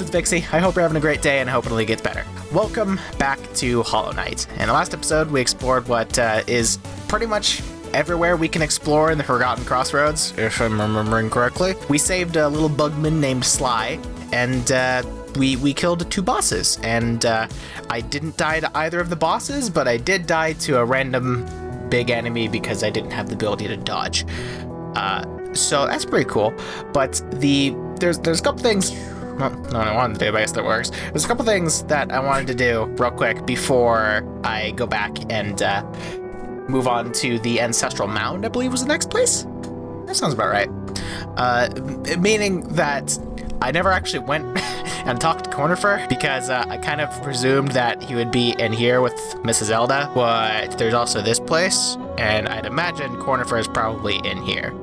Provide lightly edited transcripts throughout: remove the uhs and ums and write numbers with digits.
it's Vixie. I hope you're having a great day and hopefully it gets better. Welcome back to Hollow Knight. In the last episode, we explored what is pretty much everywhere we can explore in the Forgotten Crossroads, if I'm remembering correctly. We saved a little bugman named Sly, and we killed 2 bosses. And I didn't die to either of the bosses, but I did die to a random big enemy because I didn't have the ability to dodge. So that's pretty cool. But there's a couple things. Well, no, I wanted to do, but I guess that works. There's a couple things that I wanted to do real quick before I go back and move on to the Ancestral Mound, I believe was the next place? That sounds about right. Meaning that I never actually went and talked to Cornifer because I kind of presumed that he would be in here with Mrs. Zelda, but there's also this place, and I'd imagine Cornifer is probably in here.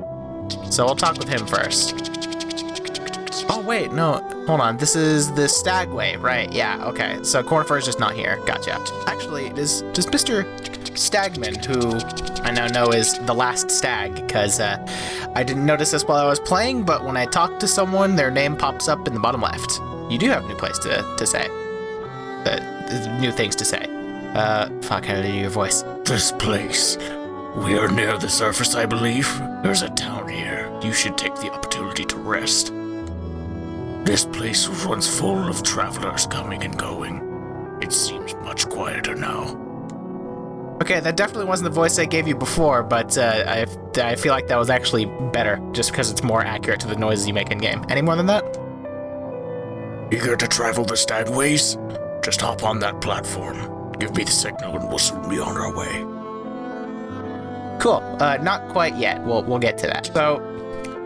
So we'll talk with him first. Oh, wait, no, hold on. This is the Stagway, right? Yeah, okay. So Cornifer is just not here. Gotcha. Actually, does Mr. Stagman, who I now know is the last stag, because I didn't notice this while I was playing, but when I talk to someone, their name pops up in the bottom left. You do have a new place to say. New things to say. Fuck, how to do your voice. This place. We are near the surface, I believe. There's a town here. You should take the opportunity to rest. This place was once full of travelers coming and going. It seems much quieter now. Okay, that definitely wasn't the voice I gave you before, but I feel like that was actually better, just because it's more accurate to the noises you make in-game. Any more than that? Eager to travel the Stagways? Just hop on that platform. Give me the signal and we'll soon be on our way. Cool. Not quite yet. We'll get to that. So,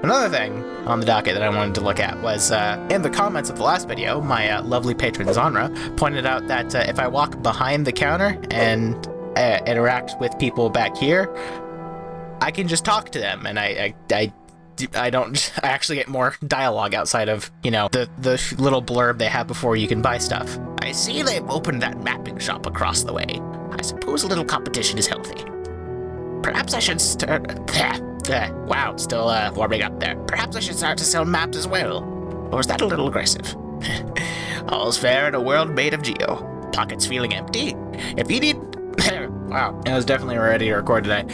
another thing on the docket that I wanted to look at was, in the comments of the last video, my lovely patron Zonra pointed out that if I walk behind the counter and interact with people back here, I can just talk to them, and I actually get more dialogue outside of, you know, the little blurb they have before you can buy stuff. I see they've opened that mapping shop across the way. I suppose a little competition is healthy. Perhaps I should start... wow, still warming up there. Perhaps I should start to sell maps as well. Or is that a little aggressive? All's fair in a world made of Geo. Pockets feeling empty? If you need... wow, I was definitely ready to record today.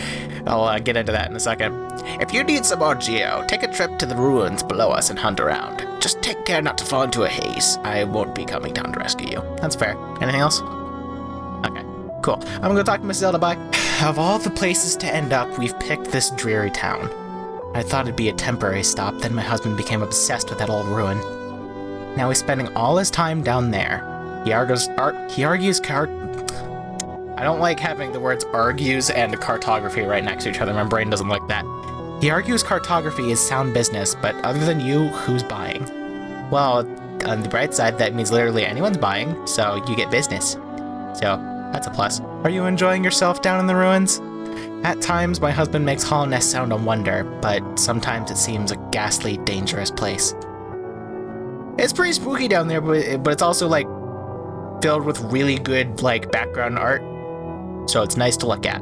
I'll get into that in a second. If you need some more Geo, take a trip to the ruins below us and hunt around. Just take care not to fall into a haze. I won't be coming down to rescue you. That's fair. Anything else? Okay, cool. I'm gonna go talk to Miss Zelda, bye. Of all the places to end up, we've picked this dreary town. I thought it'd be a temporary stop, then my husband became obsessed with that old ruin. Now he's spending all his time down there. He argues I don't like having the words argues and cartography right next to each other. My brain doesn't like that. He argues cartography is sound business, but other than you, who's buying? Well, on the bright side, that means literally anyone's buying, so you get business. So, that's a plus. Are you enjoying yourself down in the ruins? At times, my husband makes Hallownest sound a wonder, but sometimes it seems a ghastly, dangerous place. It's pretty spooky down there, but it's also, like, filled with really good, like, background art. So it's nice to look at.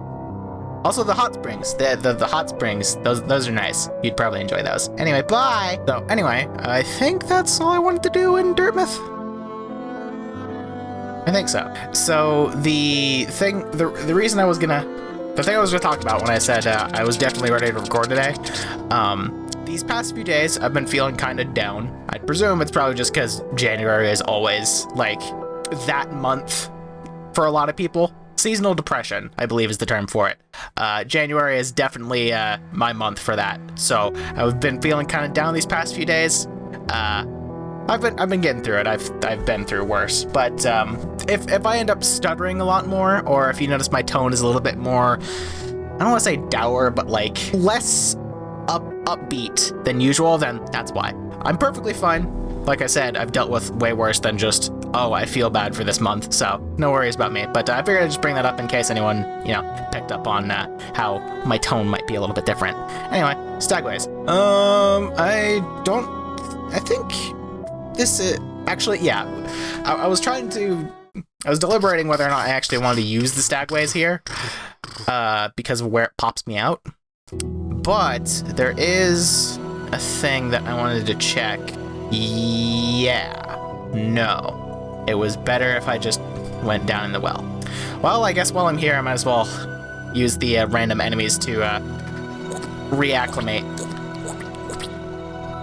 Also, the hot springs. The hot springs, those are nice. You'd probably enjoy those. Anyway, bye! So, anyway, I think that's all I wanted to do in Dirtmouth. I think so. So, the reason I was gonna talk about when I said I was definitely ready to record today, these past few days, I've been feeling kind of down. I'd presume it's probably just because January is always, like, that month for a lot of people. Seasonal depression, I believe is the term for it. January is definitely my month for that. So I've been feeling kind of down these past few days. I've been getting through it. I've been through worse. But if I end up stuttering a lot more, or if you notice my tone is a little bit more, I don't want to say dour, but like less upbeat than usual, then that's why. I'm perfectly fine. Like I said, I've dealt with way worse than just, oh, I feel bad for this month, so no worries about me. But I figured I'd just bring that up in case anyone, you know, picked up on how my tone might be a little bit different. Anyway, Stagways. I think this is, actually, yeah. I was deliberating whether or not I actually wanted to use the Stagways here, because of where it pops me out. But there is a thing that I wanted to check. Yeah. No. It was better if I just went down in the well. Well, I guess while I'm here, I might as well use the random enemies to reacclimate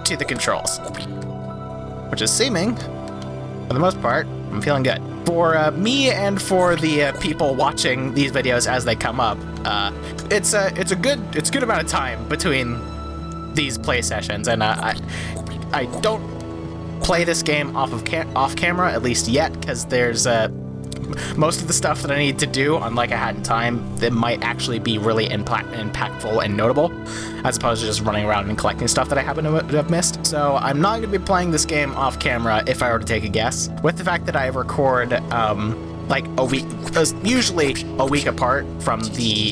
to the controls. Which is seeming, for the most part, I'm feeling good. For me and for the people watching these videos as they come up, it's a good amount of time between these play sessions, and I don't play this game off camera, at least yet, because there's most of the stuff that I need to do, unlike I had in time, that might actually be really impactful and notable, as opposed to just running around and collecting stuff that I happen to have missed. So I'm not going to be playing this game off camera if I were to take a guess. With the fact that I record like a week, usually a week apart from the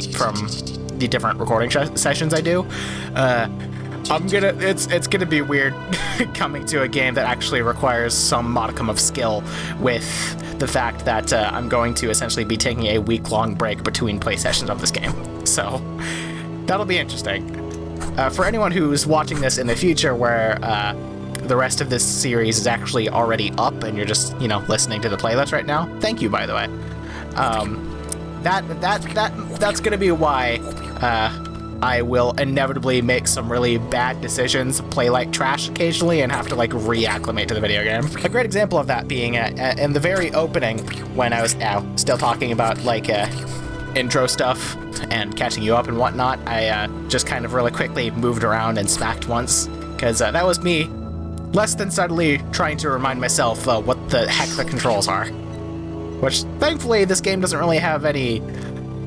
different recording sessions I do, it's gonna be weird coming to a game that actually requires some modicum of skill with the fact that I'm going to essentially be taking a week-long break between play sessions of this game. So that'll be interesting. For anyone who's watching this in the future where the rest of this series is actually already up and you're just, listening to the playlist right now, thank you, by the way. That's gonna be why I will inevitably make some really bad decisions, play like trash occasionally, and have to reacclimate to the video game. A great example of that being in the very opening, when I was still talking about intro stuff and catching you up and whatnot. I just kind of really quickly moved around and smacked once, because that was me less than subtly trying to remind myself what the heck the controls are. Which, thankfully, this game doesn't really have any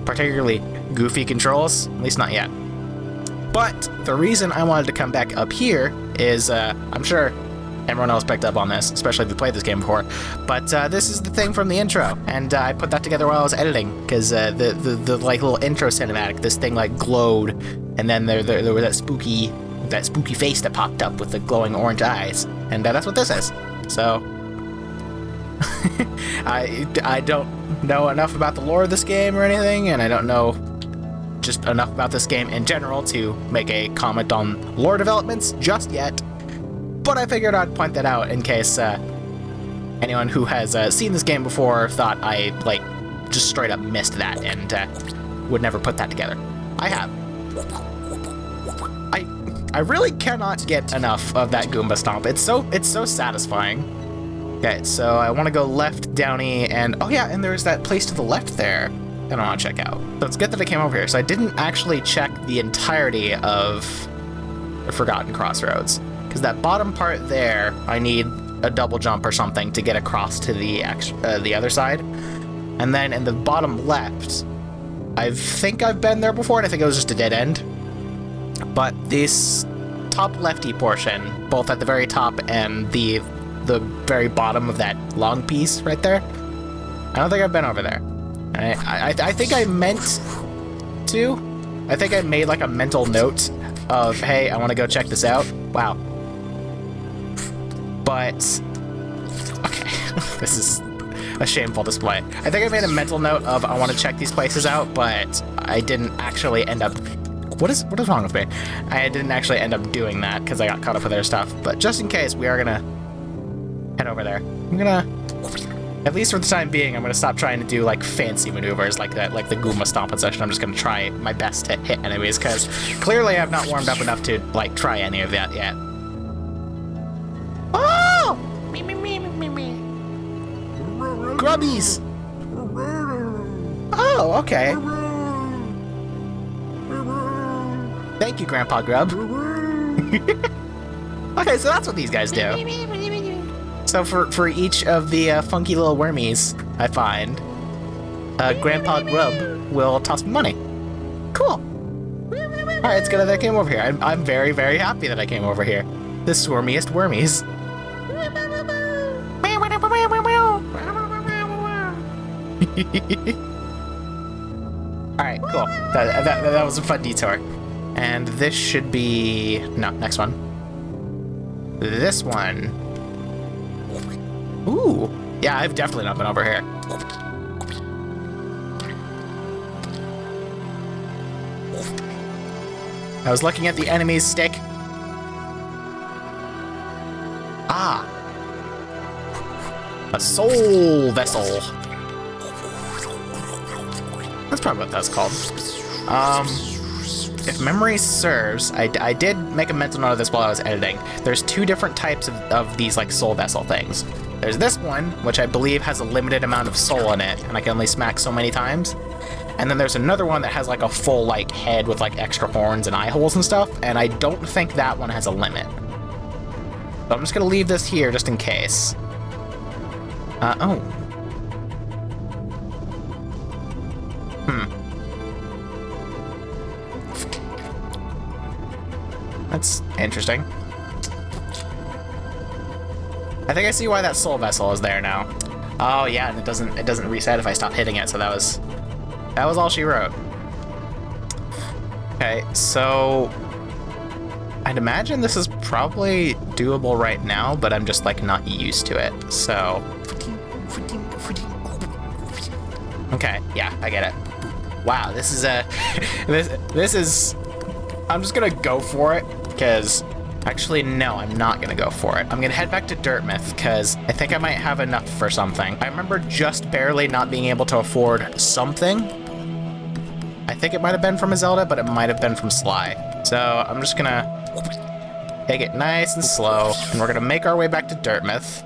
particularly goofy controls, at least not yet. But the reason I wanted to come back up here is, I'm sure everyone else picked up on this, especially if you played this game before, but this is the thing from the intro, and I put that together while I was editing, because the little intro cinematic, this thing glowed, and then there was that spooky face that popped up with the glowing orange eyes, and that's what this is. So I don't know enough about the lore of this game or anything, and I don't know just enough about this game in general to make a comment on lore developments just yet, but I figured I'd point that out in case anyone who has seen this game before thought I just straight up missed that and would never put that together. I have. I really cannot get enough of that Goomba Stomp. It's so satisfying. Okay, so I want to go left, downy, and oh yeah, and there's that place to the left there that I want to check out. So it's good that I came over here. So I didn't actually check the entirety of the Forgotten Crossroads, because that bottom part there, I need a double jump or something to get across to the other side. And then in the bottom left, I think I've been there before, and I think it was just a dead end. But this top lefty portion, both at the very top and the very bottom of that long piece right there, I don't think I've been over there. I think I meant to. I think I made a mental note of, hey, I want to go check this out. Wow. But, okay, this is a shameful display. I think I made a mental note of, I want to check these places out, but I didn't actually end up... What is wrong with me? I didn't actually end up doing that because I got caught up with other stuff. But just in case, we are gonna head over there. I'm gonna, at least for the time being, I'm gonna stop trying to do fancy maneuvers like that, like the Goomba Stomping session. I'm just gonna try my best to hit enemies, because clearly I've not warmed up enough to try any of that yet. Oh! Me. Grubbies! Oh, okay. Thank you, Grandpa Grub. Okay, so that's what these guys do. So for each of the funky little wormies I find, Grandpa Grub will toss me money. Cool. Alright, it's good that I came over here. I'm very, very happy that I came over here. The swarmiest wormies. Alright, cool. That was a fun detour. And this should be... No, next one. This one. Ooh. Yeah, I've definitely not been over here. I was looking at the enemy's stick. Ah. A soul vessel. That's probably what that's called. If memory serves, I did make a mental note of this while I was editing. There's two different types of these like soul vessel things. There's this one, which I believe has a limited amount of soul in it, and I can only smack so many times. And then there's another one that has like a full like head with like extra horns and eye holes and stuff, and I don't think that one has a limit. So I'm just gonna leave this here just in case. Oh. That's interesting. I think I see why that soul vessel is there now. Oh yeah, and it doesn't reset if I stop hitting it, so that was all she wrote. Okay, so I'd imagine this is probably doable right now, but I'm just like not used to it. So okay, yeah, I get it. Wow, this is a this is I'm just gonna go for it because actually no, I'm not gonna go for it. I'm gonna head back to Dirtmouth because I think I might have enough for something. I remember just barely not being able to afford something. I think it might have been from a Zelda, but it might have been from Sly. So I'm just gonna take it nice and slow, and we're gonna make our way back to Dirtmouth.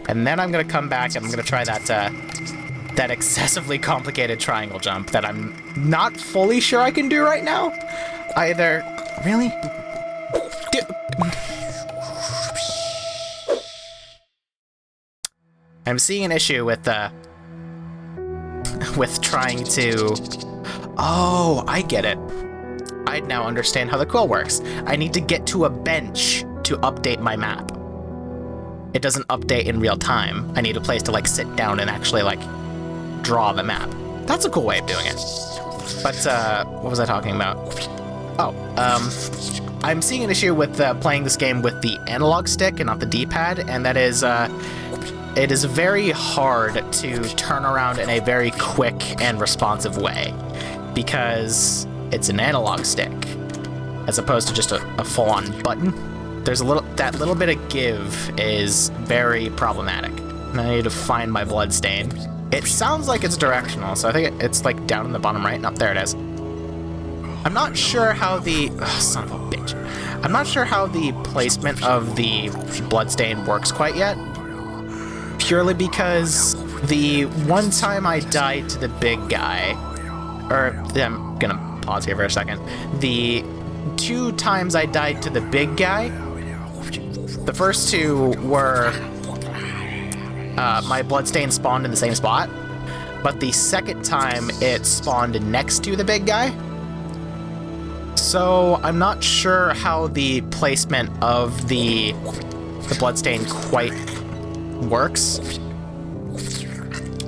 And then I'm gonna come back and I'm gonna try that excessively complicated triangle jump that I'm not fully sure I can do right now. Either, really? I'm seeing an issue with trying to... Oh, I get it. I now understand how the quill works. I need to get to a bench to update my map. It doesn't update in real time. I need a place to like sit down and actually like draw the map. That's a cool way of doing it. But what was I talking about? Oh, I'm seeing an issue with playing this game with the analog stick and not the D-pad, and that is it is very hard to turn around in a very quick and responsive way because it's an analog stick as opposed to just a full-on button. There's that little bit of give is very problematic. And I need to find my bloodstain. It sounds like it's directional, so I think it's like down in the bottom right. No, there it is. I'm not sure how the... son of a bitch. I'm not sure how the placement of the bloodstain works quite yet. Purely because the one time I died to the big guy... Or, I'm gonna pause here for a second. The 2 times I died to the big guy, the first 2 were... my bloodstain spawned in the same spot, but the second time it spawned next to the big guy. So I'm not sure how the placement of the bloodstain quite works.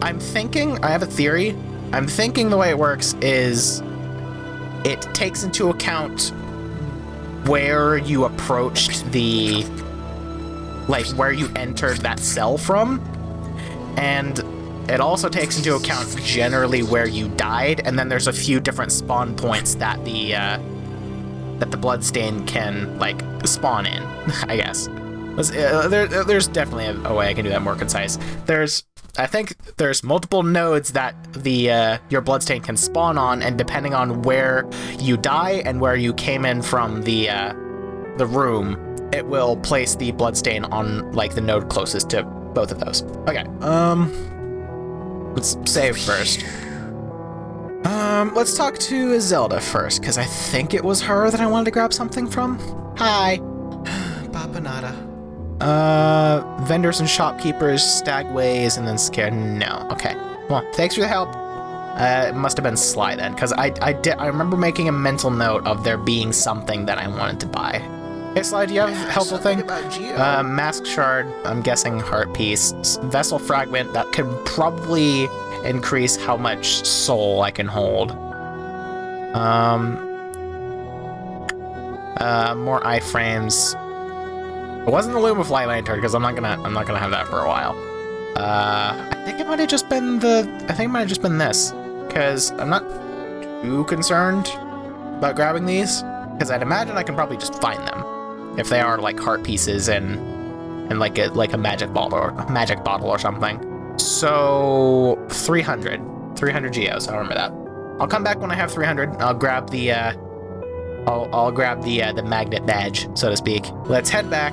I'm thinking, I have a theory. I'm thinking the way it works is it takes into account where you approached the, like where you entered that cell from. And it also takes into account generally where you died, and then there's a few different spawn points that the bloodstain can like spawn in, I guess. There's definitely a way I can do that more concise. I think there's multiple nodes that your bloodstain can spawn on, and depending on where you die and where you came in from the room, it will place the bloodstain on like the node closest to both of those. Okay, let's save first. Let's talk to Zelda first, because I think it was her that I wanted to grab something from. Hi. Papanada. Vendors and shopkeepers, stagways, and then scared. No. Okay. Well, thanks for the help. It must have been Sly then, because I remember making a mental note of there being something that I wanted to buy. Hey Sly, do you have a helpful thing? Mask shard, I'm guessing heart piece. Vessel fragment, that could probably increase how much soul I can hold. More iframes. It wasn't the loom of light lantern because I'm not gonna have that for a while. I think it might have just been this, because I'm not too concerned about grabbing these, because I'd imagine I can probably just find them if they are like heart pieces and and like a magic bottle or something. So 300 geos. I'll remember that. I'll come back when I have 300. I'll grab the I'll grab the magnet badge, so to speak. Let's head back.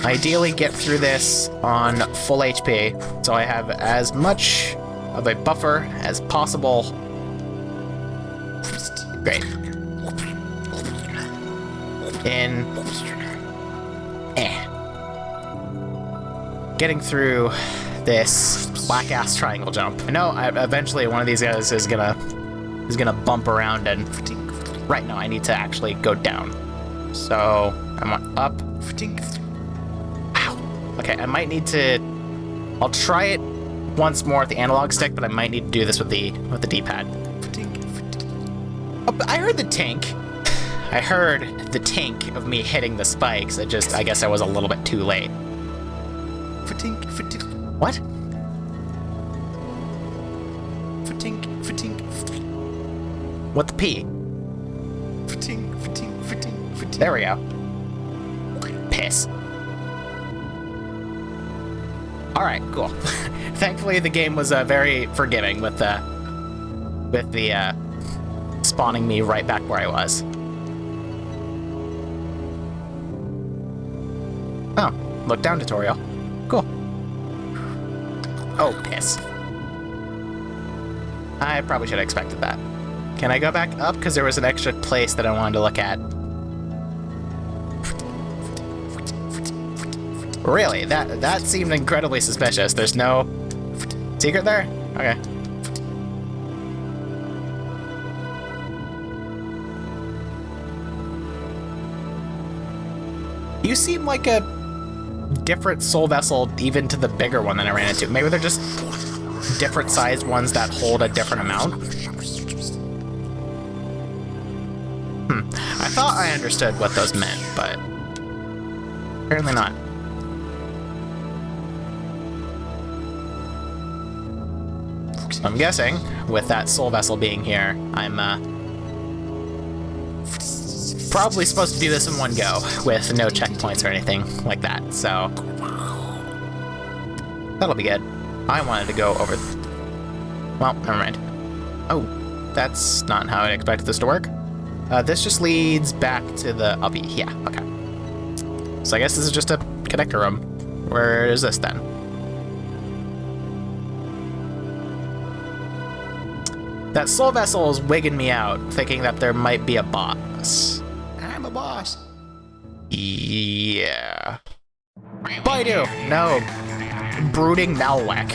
Ideally get through this on full HP, so I have as much of a buffer as possible. Great. Getting through this black ass triangle jump. I know eventually one of these guys is gonna bump around and right now I need to actually go down. So I'm up. Ow. Okay, I might need to. I'll try it once more with the analog stick, but I might need to do this with the D-pad. Oh, I heard the tink. I heard the tink of me hitting the spikes. I guess I was a little bit too late. What? What the P? There we go. Piss. Alright, cool. Thankfully the game was very forgiving with the spawning me right back where I was. Oh, look down tutorial. Cool. Oh, piss. I probably should have expected that. Can I go back up? Because there was an extra place that I wanted to look at. Really? That seemed incredibly suspicious. There's no secret there? Okay. You seem like a different soul vessel even to the bigger one that I ran into. Maybe they're just different sized ones that hold a different amount. I thought I understood what those meant, but apparently not. So I'm guessing with that soul vessel being here, I'm probably supposed to do this in one go with no checkpoints or anything like that, so that'll be good. I wanted to go over... Well, never mind. Oh, that's not how I expected this to work. This just leads back to the uppy. Yeah, okay. So I guess this is just a connector room. Where is this then? That soul vessel is wigging me out, thinking that there might be a boss. I'm a boss. Yeah. Baidu! No. Brooding Malwack.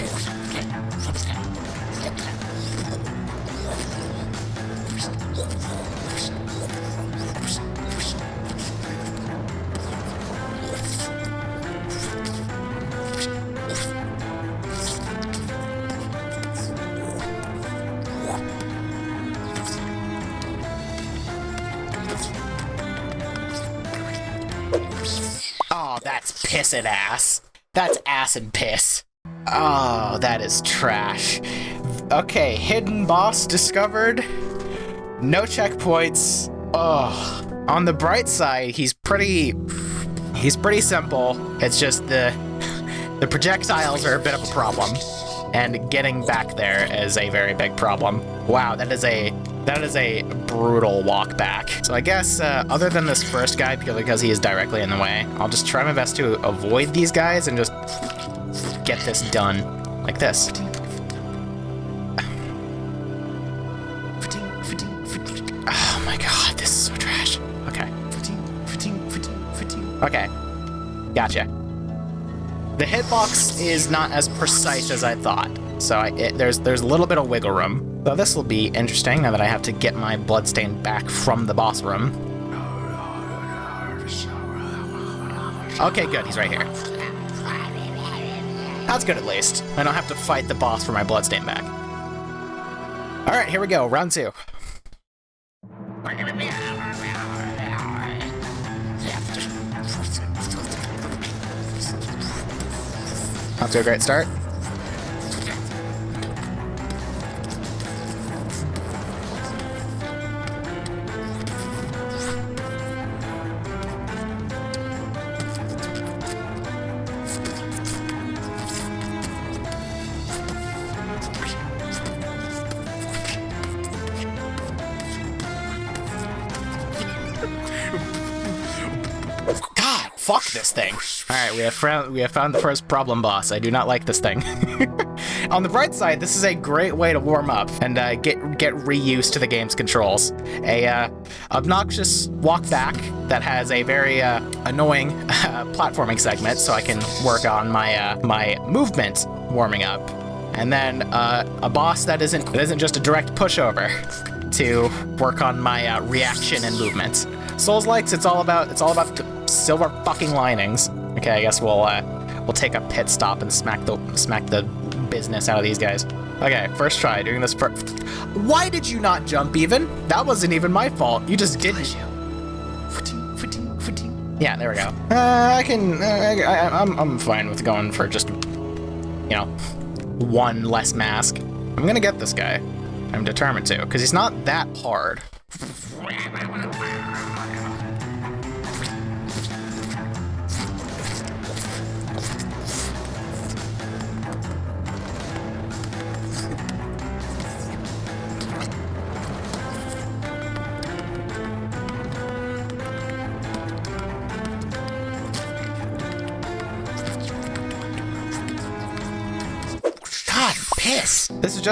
Oh, that's pissin' ass. That's ass and piss. Oh, that is trash. Okay, hidden boss discovered. No checkpoints. Oh, on the bright side, he's pretty simple. It's just the projectiles are a bit of a problem, and getting back there is a very big problem. Wow, that is a brutal walk back. So I guess other than this first guy, purely because he is directly in the way, I'll just try my best to avoid these guys and just get this done like this. Oh my god, this is so trash. Okay. Okay. Gotcha. The hitbox is not as precise as I thought, so there's a little bit of wiggle room. So this will be interesting now that I have to get my bloodstain back from the boss room. Okay, good, he's right here. That's good at least. I don't have to fight the boss for my bloodstain back. Alright, here we go, round 2. Off to a great start. fuck this thing. All right, we have found the first problem boss. I do not like this thing. On the bright side, this is a great way to warm up and get reused to the game's controls. A obnoxious walk back that has a very annoying platforming segment, so I can work on my movement warming up, and then a boss that isn't just a direct pushover to work on my reaction and movement. Souls-likes, it's all about the silver fucking linings. Okay, I guess we'll take a pit stop and smack the business out of these guys. Okay, first try doing this first. Why did you not jump even? That wasn't even my fault. You just didn't. Yeah, there we go. I'm fine with going for just, one less mask. I'm gonna get this guy. I'm determined to, because he's not that hard. This is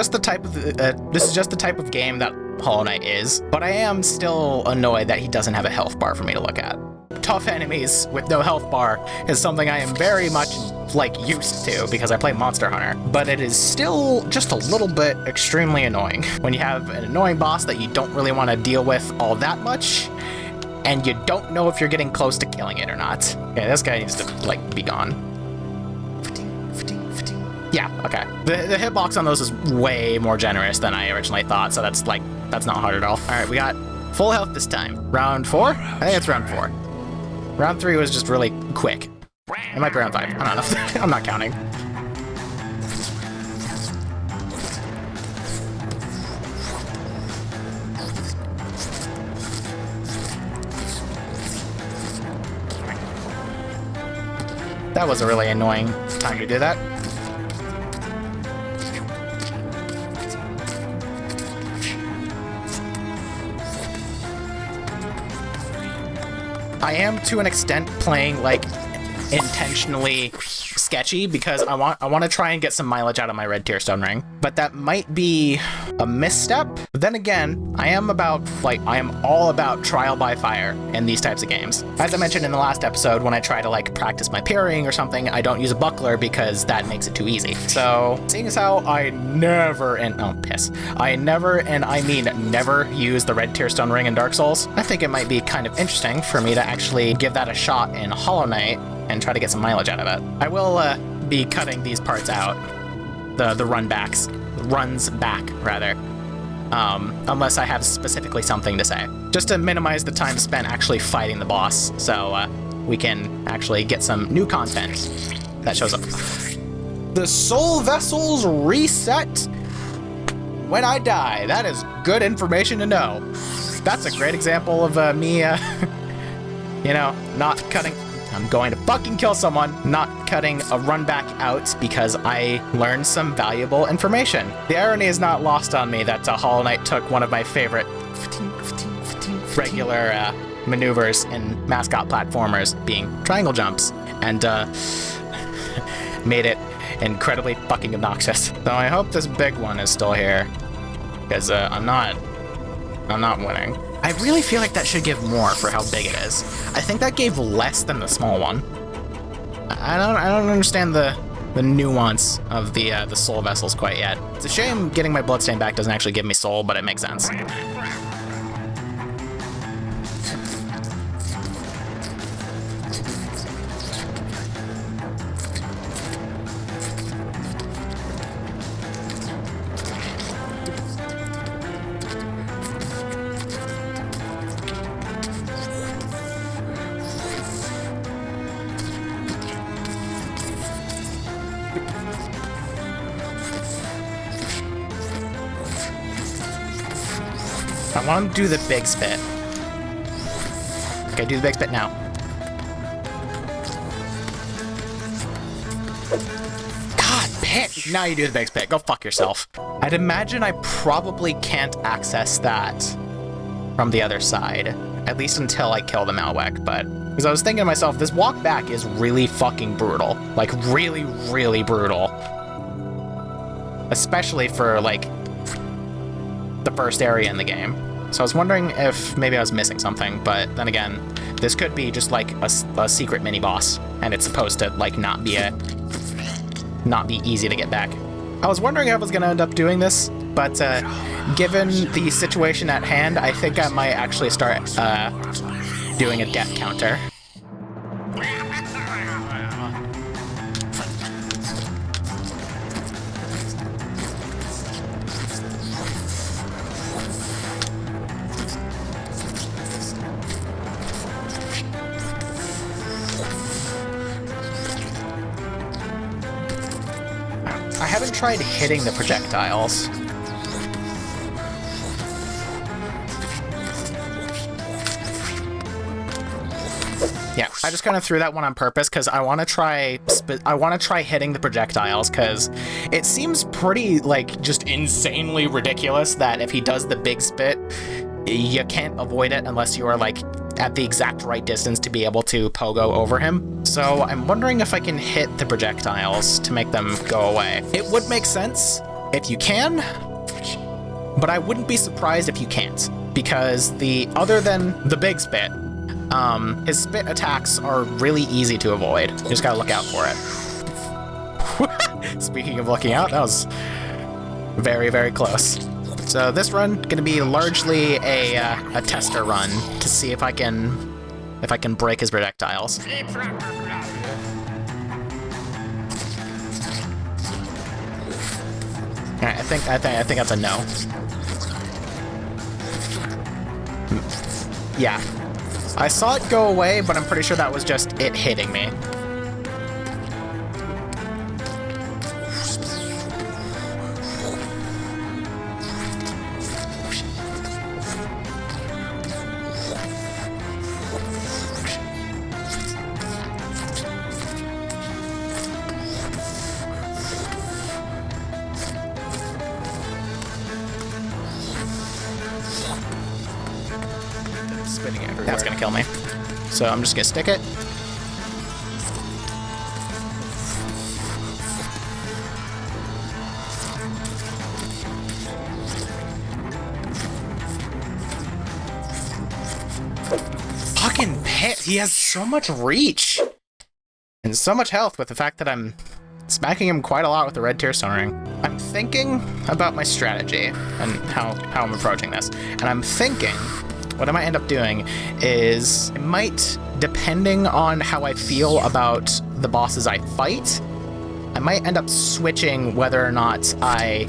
just the type of game that Hollow Knight is, but I am still annoyed that he doesn't have a health bar for me to look at. Tough enemies with no health bar is something I am very much used to because I play Monster Hunter, but it is still just a little bit extremely annoying when you have an annoying boss that you don't really want to deal with all that much, and you don't know if you're getting close to killing it or not. Okay, this guy needs to be gone. Yeah, okay. The hitbox on those is way more generous than I originally thought, so that's not hard at all. All right, we got full health this time. Round 4? I think it's round 4. Round 3 was just really quick. It might be round 5. I don't know. I'm not counting. That was a really annoying time to do that. I am, to an extent, playing intentionally sketchy because I want to try and get some mileage out of my red tier stone ring, but that might be a misstep. But then again, I am all about trial by fire in these types of games. As I mentioned in the last episode, when I try to practice my parrying or something, I don't use a buckler because that makes it too easy. So seeing as how I never use the red tier stone ring in Dark Souls, I think it might be kind of interesting for me to actually give that a shot in Hollow Knight and try to get some mileage out of it. I will be cutting these parts out, the runs back, unless I have specifically something to say, just to minimize the time spent actually fighting the boss, so we can actually get some new content that shows up. The soul vessels reset when I die. That is good information to know. That's a great example of me, not cutting. I'm going to fucking kill someone, not cutting a run back out because I learned some valuable information. The irony is not lost on me that Hollow Knight took one of my favorite regular maneuvers in mascot platformers, being triangle jumps, and made it incredibly fucking obnoxious. So I hope this big one is still here, because I'm not winning. I really feel like that should give more for how big it is. I think that gave less than the small one. I don't understand the nuance of the soul vessels quite yet. It's a shame getting my bloodstain back doesn't actually give me soul, but it makes sense. I want to do the big spit. Okay, do the big spit now. God, pit! Now you do the big spit. Go fuck yourself. I'd imagine I probably can't access that from the other side. At least until I kill the Malwek, but Because I was thinking to myself, this walk back is really fucking brutal. Like, really, really brutal. Especially for, like, the first area in the game. So I was wondering if maybe I was missing something, but then again, this could be just, like, a secret mini-boss, and it's supposed to, like, not be easy to get back. I was wondering if I was going to end up doing this, but given the situation at hand, I think I might actually start doing a death counter. I haven't tried hitting the projectiles. Yeah, I just kind of threw that one on purpose because I want to try hitting the projectiles because it seems pretty, like, just insanely ridiculous that if he does the big spit, you can't avoid it unless you are, like, at the exact right distance to be able to pogo over him. So I'm wondering if I can hit the projectiles to make them go away. It would make sense if you can, but I wouldn't be surprised if you can't, because other than the big spit, his spit attacks are really easy to avoid. You just gotta look out for it. Speaking of looking out, that was very, very close. So this run gonna be largely a tester run to see if I can break his projectiles. Alright, I think that's a no. Yeah. I saw it go away, but I'm pretty sure that was just it hitting me. That's gonna kill me. So I'm just gonna stick it. Fucking Pit, he has so much reach and so much health with the fact that I'm smacking him quite a lot with the red tear stone ring. I'm thinking about my strategy and how I'm approaching this. And I'm thinking what I might end up doing is I might, depending on how I feel about the bosses I fight, I might end up switching whether or not I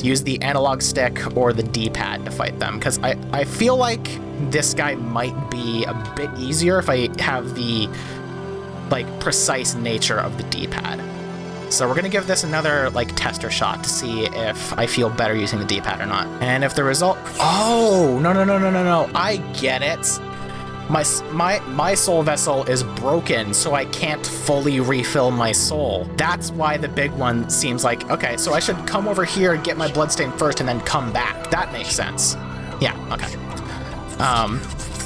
use the analog stick or the D-pad to fight them, because I feel like this guy might be a bit easier if I have the, like, precise nature of the D-pad. So we're gonna give this another, like, tester shot to see if I feel better using the D-pad or not. And if the result... Oh, no, I get it. My soul vessel is broken, so I can't fully refill my soul. That's why the big one seems like, okay, so I should come over here and get my bloodstain first and then come back. That makes sense. Yeah, okay. I'm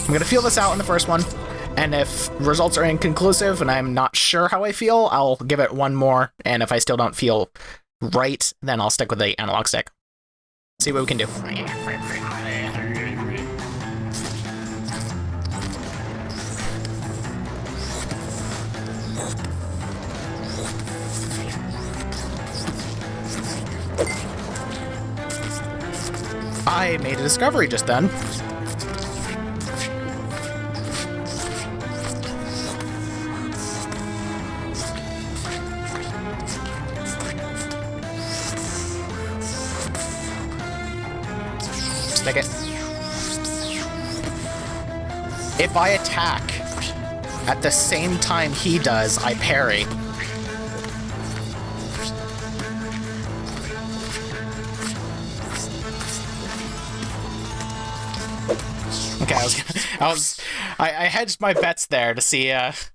gonna feel this out in the first one. And if results are inconclusive and I'm not sure how I feel, I'll give it one more. And if I still don't feel right, then I'll stick with the analog stick. See what we can do. I made a discovery just then. Stick it. If I attack at the same time he does, I parry. Okay, I hedged my bets there to see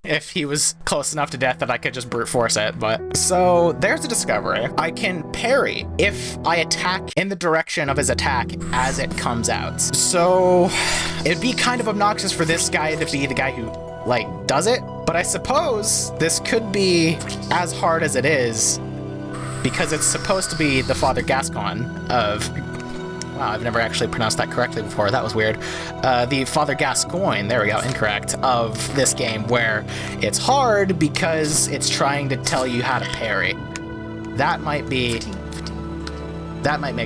if he was close enough to death that I could just brute force it, but... So, there's a discovery. I can parry if I attack in the direction of his attack as it comes out. So, it'd be kind of obnoxious for this guy to be the guy who like, does it. But I suppose this could be as hard as it is because it's supposed to be the Father Gascon of... Wow, I've never actually pronounced that correctly before. That was weird. The Father Gascoigne, there we go, incorrect, of this game, where it's hard because it's trying to tell you how to parry. That might make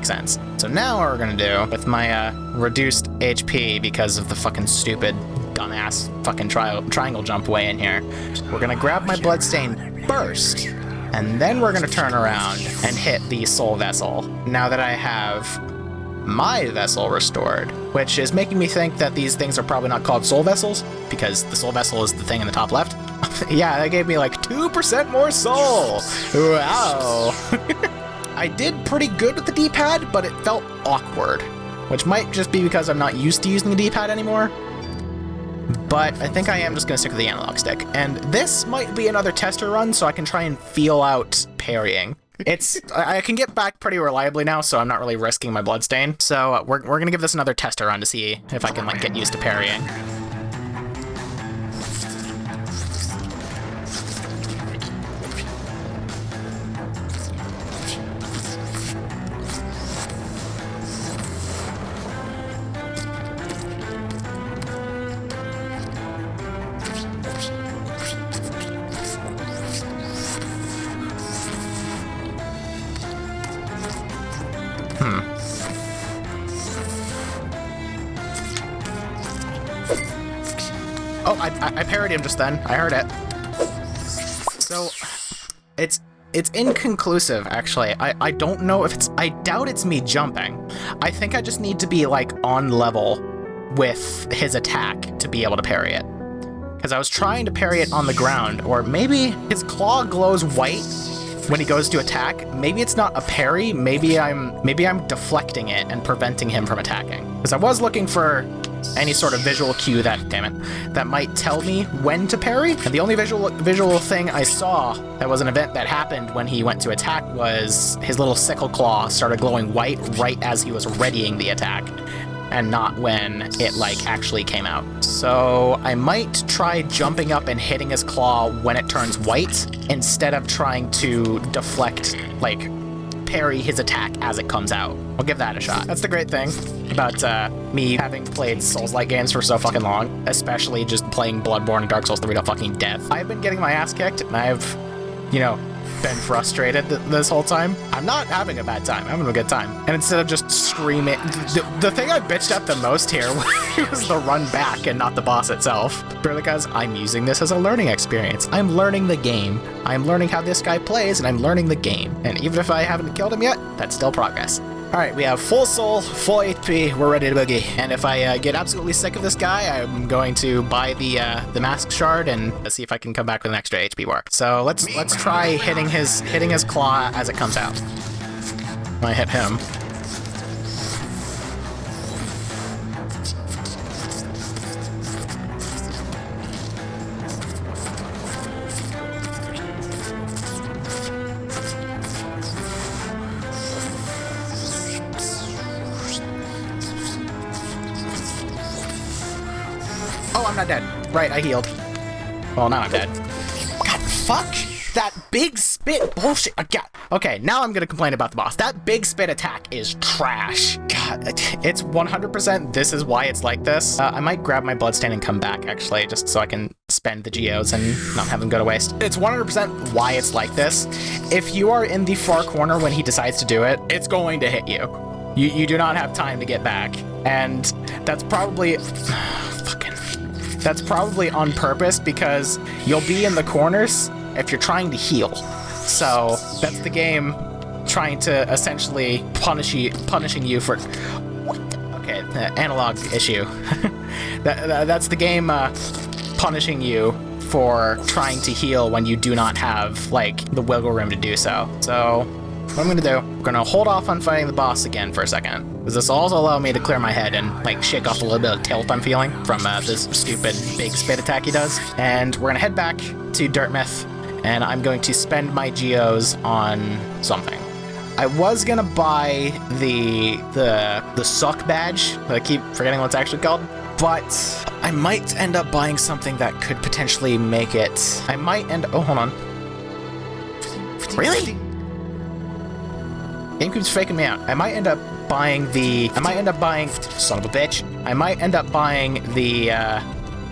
sense. So now what we're gonna do, with my reduced HP because of the fucking stupid, dumbass fucking triangle jump way in here, we're gonna grab my Bloodstain first, and then we're gonna turn around and hit the Soul Vessel, now that I have my vessel restored, which is making me think that these things are probably not called soul vessels, because the soul vessel is the thing in the top left. Yeah, that gave me like 2% more soul. Wow. I did pretty good with the D-pad, but it felt awkward, which might just be because I'm not used to using the D-pad anymore. But I think I am just going to stick with the analog stick. And this might be another tester run, so I can try and feel out parrying. I can get back pretty reliably now, so I'm not really risking my Bloodstain. So we're going to give this another tester run to see if I can like get used to parrying. Oh, I parried him just then. I heard it. So, it's inconclusive, actually. I don't know if it's... I doubt it's me jumping. I think I just need to be, like, on level with his attack to be able to parry it. Because I was trying to parry it on the ground, or maybe his claw glows white when he goes to attack. Maybe it's not a parry. Maybe I'm deflecting it and preventing him from attacking. Because I was looking for any sort of visual cue that might tell me when to parry. And the only visual thing I saw that was an event that happened when he went to attack was his little sickle claw started glowing white right as he was readying the attack, and not when it like actually came out. So I might try jumping up and hitting his claw when it turns white instead of trying to deflect, like parry his attack as it comes out. I'll give that a shot. That's the great thing about me having played Souls-like games for so fucking long, especially just playing Bloodborne and Dark Souls 3 to fucking death. I've been getting my ass kicked, and I've, you know, been frustrated this whole time. I'm not having a bad time. I'm having a good time. And instead of just screaming, the thing I bitched at the most here was the run back and not the boss itself. Purely because I'm using this as a learning experience. I'm learning the game. I'm learning how this guy plays, and I'm learning the game. And even if I haven't killed him yet, that's still progress. Alright, we have full soul, full HP, we're ready to boogie. And if I get absolutely sick of this guy, I'm going to buy the mask shard and see if I can come back with an extra HP bar. So let's try hitting his claw as it comes out. I hit him. Oh, I'm not dead. Right, I healed. Well, now I'm dead. God, fuck that big spit bullshit. God. Okay, now I'm gonna complain about the boss. That big spit attack is trash. God, it's 100%. This is why it's like this. I might grab my Bloodstain and come back, actually, just so I can spend the geos and not have them go to waste. It's 100% why it's like this. If you are in the far corner when he decides to do it, it's going to hit you. You do not have time to get back. And that's probably... That's probably on purpose because you'll be in the corners if you're trying to heal. So that's the game trying to essentially punishing you for... What? Okay, analog issue. That's the game punishing you for trying to heal when you do not have, like, the wiggle room to do so. So what I'm gonna do, I'm gonna hold off on fighting the boss again for a second, because this will also allow me to clear my head and, like, shake off a little bit of tilt I'm feeling from this stupid big spit attack he does. And we're gonna head back to Dirtmouth, and I'm going to spend my geos on something. I was gonna buy the suck badge, but I keep forgetting what it's actually called. but I might end up buying something that could potentially make it. I might end. Oh, hold on. Really? Game keeps faking me out. I might end up buying the. Son of a bitch. I might end up buying the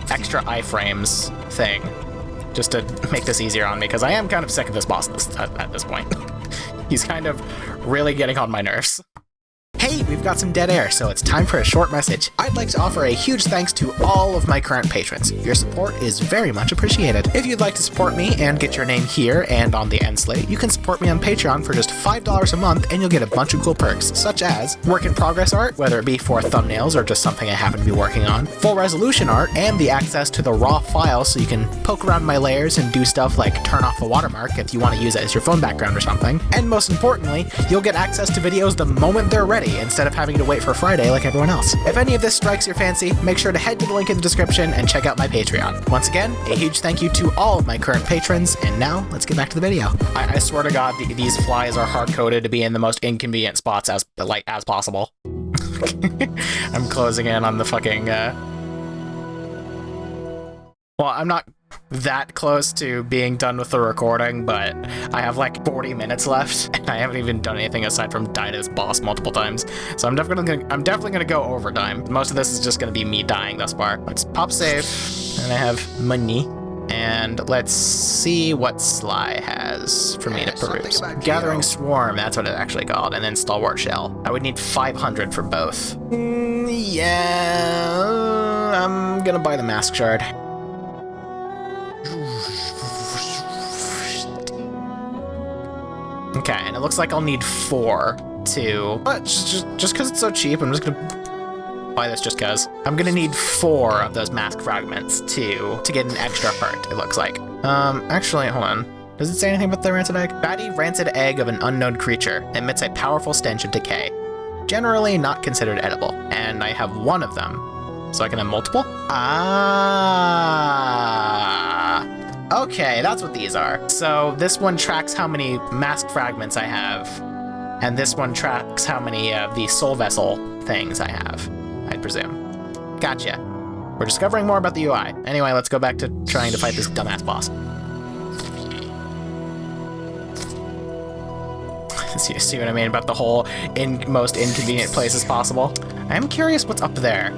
extra iframes thing, just to make this easier on me, because I am kind of sick of this boss at this point. He's kind of really getting on my nerves. Hey, we've got some dead air, so it's time for a short message. I'd like to offer a huge thanks to all of my current patrons. Your support is very much appreciated. If you'd like to support me and get your name here and on the Endslate, you can support me on Patreon for just $5 a month and you'll get a bunch of cool perks, such as work-in-progress art, whether it be for thumbnails or just something I happen to be working on, full resolution art, and the access to the raw files so you can poke around my layers and do stuff like turn off the watermark if you want to use it as your phone background or something. And most importantly, you'll get access to videos the moment they're ready, instead of having to wait for Friday like everyone else. If any of this strikes your fancy, make sure to head to the link in the description and check out my Patreon. Once again, a huge thank you to all of my current patrons, and now let's get back to the video. I swear to God, these flies are hard-coded to be in the most inconvenient spots as possible. I'm closing in on the fucking, Well, I'm not that close to being done with the recording, but I have like 40 minutes left, and I haven't even done anything aside from die to this boss multiple times. So I'm definitely gonna go overtime. Most of this is just gonna be me dying thus far. Let's pop save, and I have money. And let's see what Sly has for me to peruse. Gathering Swarm, that's what it's actually called, and then Stalwart Shell. I would need 500 for both. Yeah, I'm gonna buy the Mask Shard. Okay, and it looks like I'll need 4 to... But just because it's so cheap, I'm just gonna buy this just because. I'm gonna need 4 of those mask fragments to get an extra heart, it looks like. Actually, hold on. Does it say anything about the rancid egg? Fatty rancid egg of an unknown creature emits a powerful stench of decay. Generally not considered edible, and I have 1 of them. So I can have multiple? Okay, that's what these are. So this one tracks how many mask fragments I have, and this one tracks how many of the soul vessel things I have, I presume. Gotcha. We're discovering more about the UI. Anyway, let's go back to trying to fight this dumbass boss. See what I mean about the whole most inconvenient places possible? I am curious what's up there.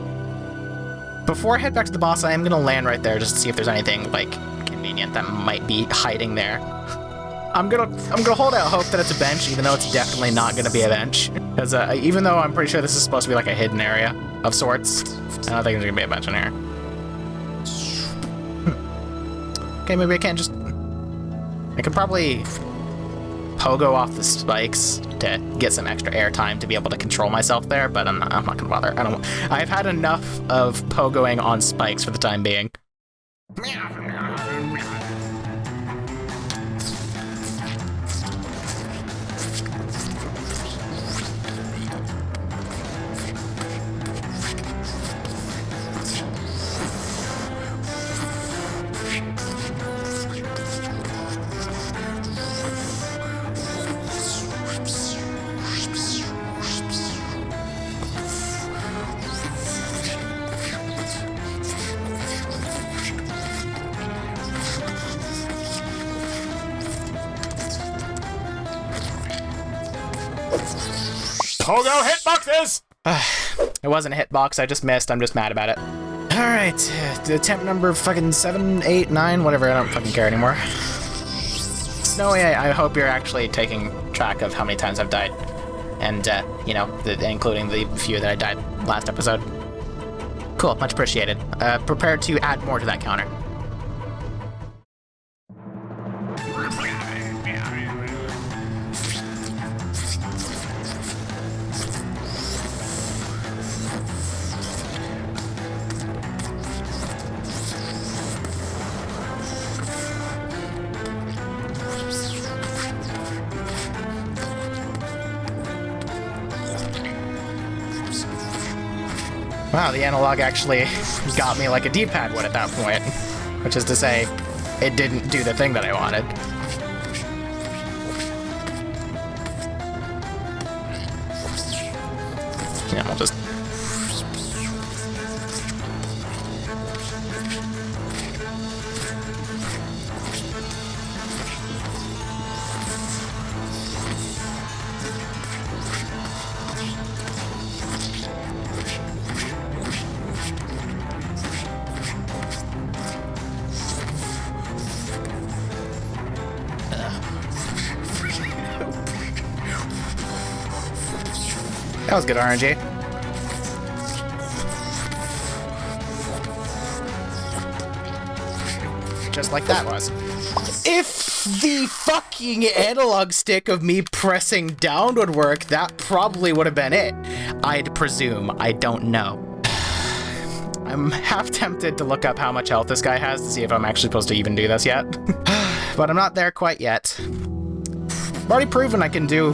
Before I head back to the boss, I am gonna land right there just to see if there's anything, like, convenient that might be hiding there. I'm gonna hold out hope that it's a bench, even though it's definitely not gonna be a bench. Because even though I'm pretty sure this is supposed to be like a hidden area of sorts, I don't think there's gonna be a bench in here. Okay, maybe I can't just... I could probably pogo off the spikes to get some extra airtime to be able to control myself there, but I'm not gonna bother. I've had enough of pogoing on spikes for the time being. Pogo hitboxes! It wasn't a hitbox, I just missed. I'm just mad about it. Alright, the attempt number fucking 7, 8, 9, whatever, I don't fucking care anymore. Snowy, I hope you're actually taking track of how many times I've died. And, you know, including the few that I died last episode. Cool, much appreciated. Prepare to add more to that counter. Wow, the analog actually got me like a D-pad would at that point. Which is to say, it didn't do the thing that I wanted. Yeah, we'll just... That was good RNG. Just like that was. If the fucking analog stick of me pressing down would work, that probably would have been it. I'd presume. I don't know. I'm half tempted to look up how much health this guy has to see if I'm actually supposed to even do this yet. But I'm not there quite yet. I've already proven I can do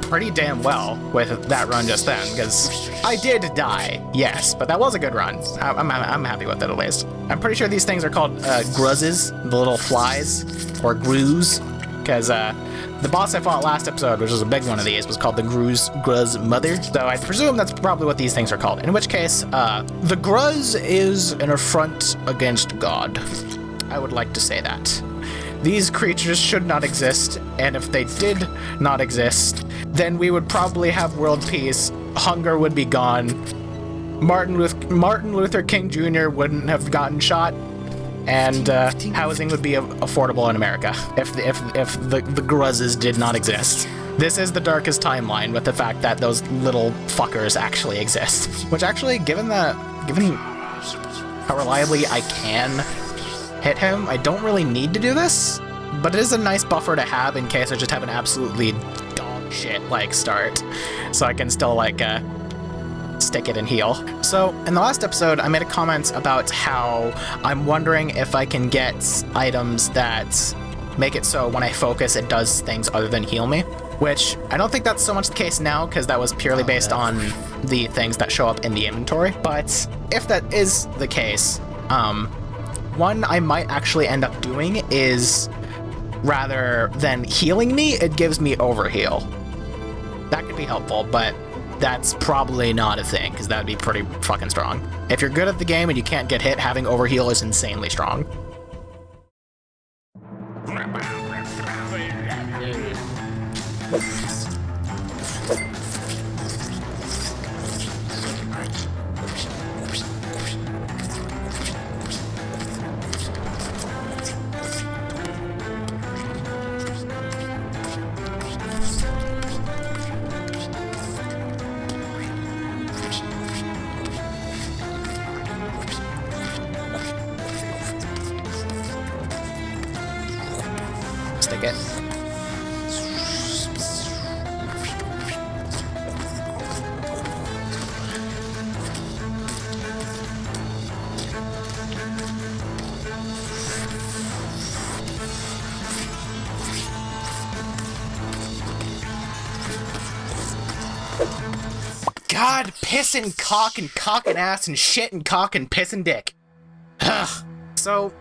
pretty damn well with that run just then, because I did die, yes, but that was a good run. I'm happy with it at least. I'm pretty sure these things are called gruzzes, the little flies, or gruz, because the boss I fought last episode, which was a big one of these, was called the Gruz Mother, so I presume that's probably what these things are called. In which case, the gruz is an affront against God. I would like to say that. These creatures should not exist, and if they did not exist, then we would probably have world peace, hunger would be gone, Martin Luther King Jr. wouldn't have gotten shot, and housing would be affordable in America if the gruzzes did not exist. This is the darkest timeline with the fact that those little fuckers actually exist. Which actually, given how reliably I can hit him, I don't really need to do this, but it is a nice buffer to have in case I just have an absolutely dog shit like start, so I can still like stick it and heal. So in the last episode, I made a comment about how I'm wondering if I can get items that make it so when I focus, it does things other than heal me, which I don't think that's so much the case now, because that was purely based on the things that show up in the inventory. But if that is the case, one I might actually end up doing is, rather than healing me, it gives me overheal. That could be helpful, but that's probably not a thing, because that would be pretty fucking strong. If you're good at the game and you can't get hit, having overheal is insanely strong. Stick it. God, piss and cock and ass and shit and cock and piss and dick. Ugh. So,